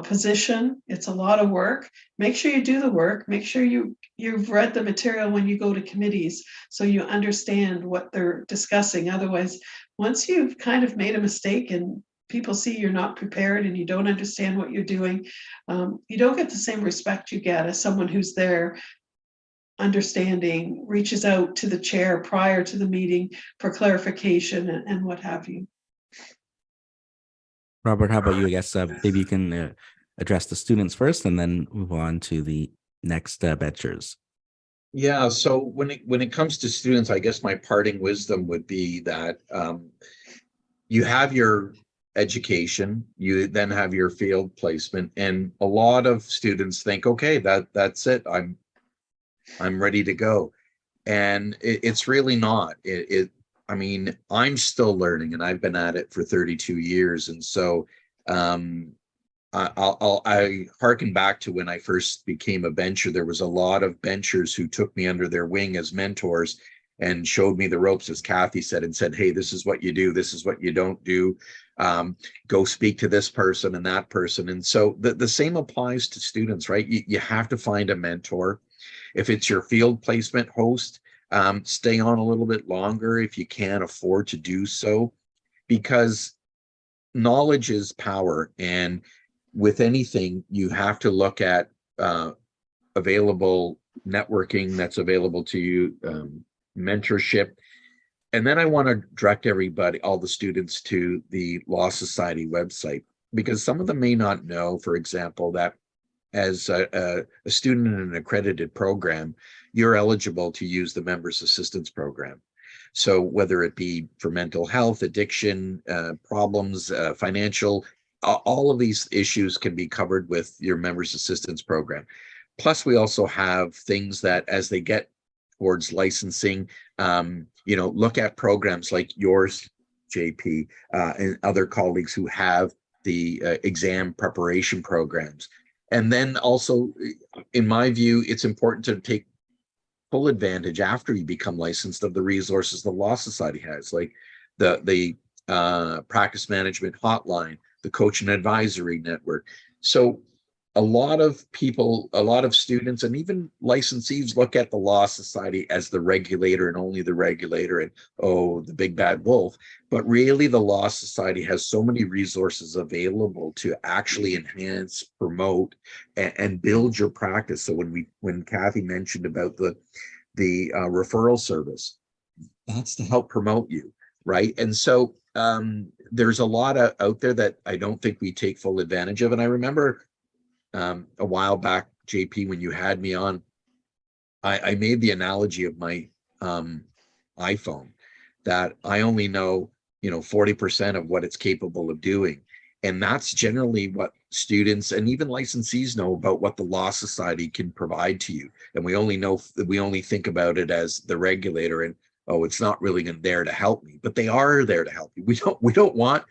position. It's a lot of work. Make sure you do the work. Make sure you've read the material when you go to committees so you understand what they're discussing. Otherwise, once you've kind of made a mistake and people see you're not prepared and you don't understand what you're doing, you don't get the same respect you get as someone who's there understanding, reaches out to the chair prior to the meeting for clarification and what have you. Robert, how about you? I guess maybe you can address the students first and then move on to the next benchers. Yeah, so when it comes to students, I guess my parting wisdom would be that you have your education, you then have your field placement, and a lot of students think, okay, that's it. I'm ready to go. And it's really not. I mean, I'm still learning, and I've been at it for 32 years. And so I harken back to when I first became a bencher. There was a lot of benchers who took me under their wing as mentors and showed me the ropes, as Cathy said, and said, hey, this is what you do, this is what you don't do. Go speak to this person and that person. And so the same applies to students, right? You have to find a mentor. If it's your field placement host, stay on a little bit longer if you can afford to do so, because knowledge is power. And with anything, you have to look at available networking that's available to you, mentorship. And then I want to direct everybody, all the students, to the Law Society website, because some of them may not know, for example, that as a student in an accredited program, you're eligible to use the Members Assistance Program. So whether it be for mental health, addiction, problems, financial, all of these issues can be covered with your Members Assistance Program. Plus, we also have things that as they get towards licensing, look at programs like yours, JP, and other colleagues who have the exam preparation programs. And then also, in my view, it's important to take full advantage after you become licensed of the resources the Law Society has, like the practice management hotline, the coach and advisory network. So a lot of people, a lot of students, and even licensees look at the Law Society as the regulator and only the regulator and, oh, the big bad wolf. But really, the Law Society has so many resources available to actually enhance, promote, and build your practice. So when Cathy mentioned about the referral service, that's to help promote you, right? And so there's a lot out there that I don't think we take full advantage of. And I remember a while back, JP, when you had me on, I made the analogy of my iPhone, that I only know 40% of what it's capable of doing. And that's generally what students and even licensees know about what the Law Society can provide to you. And we only think about it as the regulator and, oh, it's not really there to help me, but they are there to help you. We don't want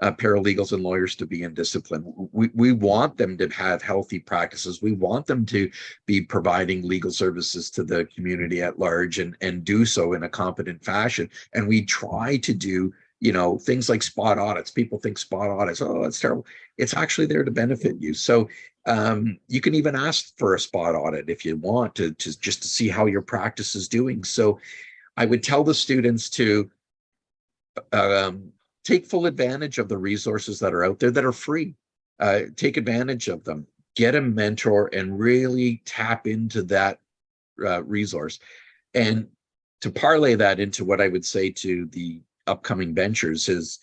paralegals and lawyers to be in discipline. We want them to have healthy practices. We want them to be providing legal services to the community at large and do so in a competent fashion. And we try to do, things like spot audits. People think spot audits, oh, that's terrible. It's actually there to benefit you. So you can even ask for a spot audit if you want to just to see how your practice is doing. So I would tell the students to take full advantage of the resources that are out there that are free. Take advantage of them. Get a mentor and really tap into that resource. And to parlay that into what I would say to the upcoming benchers is,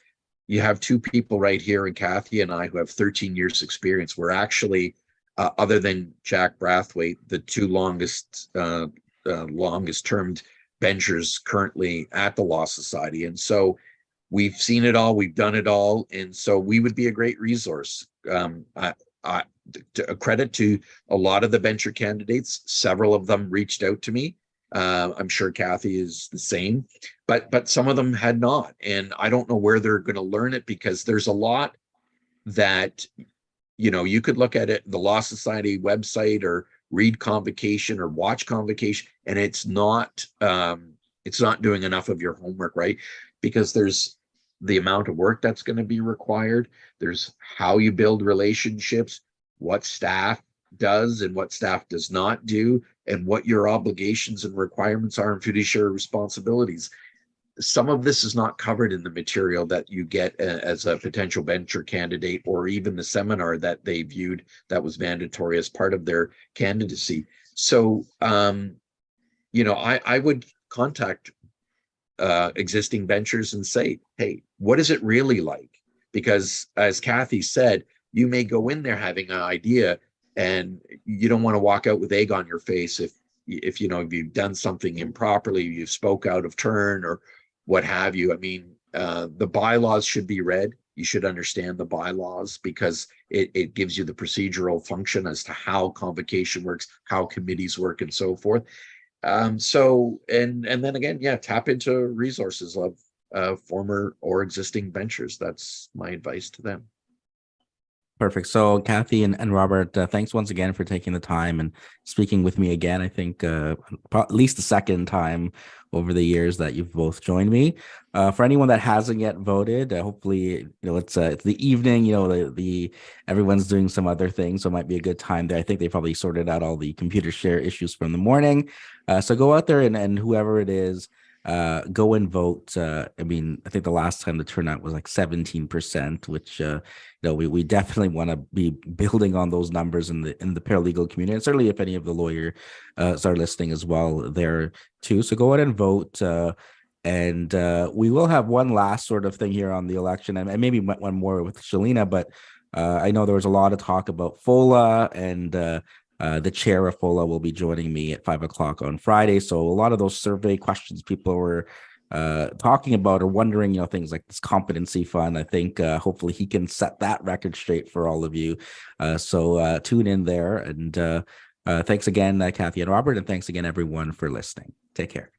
you have two people right here, and Cathy and I, who have 13 years experience. We're actually, other than Jack Brathwaite, the two longest termed benchers currently at the Law Society. And so we've seen it all, we've done it all. And so we would be a great resource. A credit to a lot of the bencher candidates. Several of them reached out to me. I'm sure Cathy is the same, but some of them had not. And I don't know where they're going to learn it, because there's a lot that, you could look at it, the Law Society website, or read convocation or watch convocation, and it's not doing enough of your homework, right? Because there's the amount of work that's going to be required. There's how you build relationships, what staff does and what staff does not do, and what your obligations and requirements are and fiduciary responsibilities. Some of this is not covered in the material that you get as a potential bencher candidate, or even the seminar that they viewed that was mandatory as part of their candidacy. So I would contact existing benchers and say, hey, what is it really like? Because as Cathy said, you may go in there having an idea and you don't want to walk out with egg on your face if you've done something improperly, you spoke out of turn or what have you. I mean, the bylaws should be read. You should understand the bylaws because it gives you the procedural function as to how convocation works, how committees work, and so forth. And then again, yeah, tap into resources of former or existing benchers. That's my advice to them. Perfect. So Cathy and Robert, thanks once again for taking the time and speaking with me again. I think at least the second time over the years that you've both joined me. For anyone that hasn't yet voted, hopefully it's the evening. The everyone's doing some other things, so it might be a good time there. I think they probably sorted out all the computer share issues from the morning. So go out there and whoever it is, go and vote. I think the last time the turnout was like 17%, which we definitely want to be building on those numbers in the paralegal community, and certainly if any of the lawyers are listening as well there too. So go ahead and vote. And we will have one last sort of thing here on the election, and maybe one more with Shalina, but I know there was a lot of talk about FOLA, and the chair of FOLA will be joining me at 5:00 on Friday. So a lot of those survey questions people were talking about or wondering, things like this competency fund. I think hopefully he can set that record straight for all of you. So tune in there. And thanks again, Cathy and Robert. And thanks again, everyone, for listening. Take care.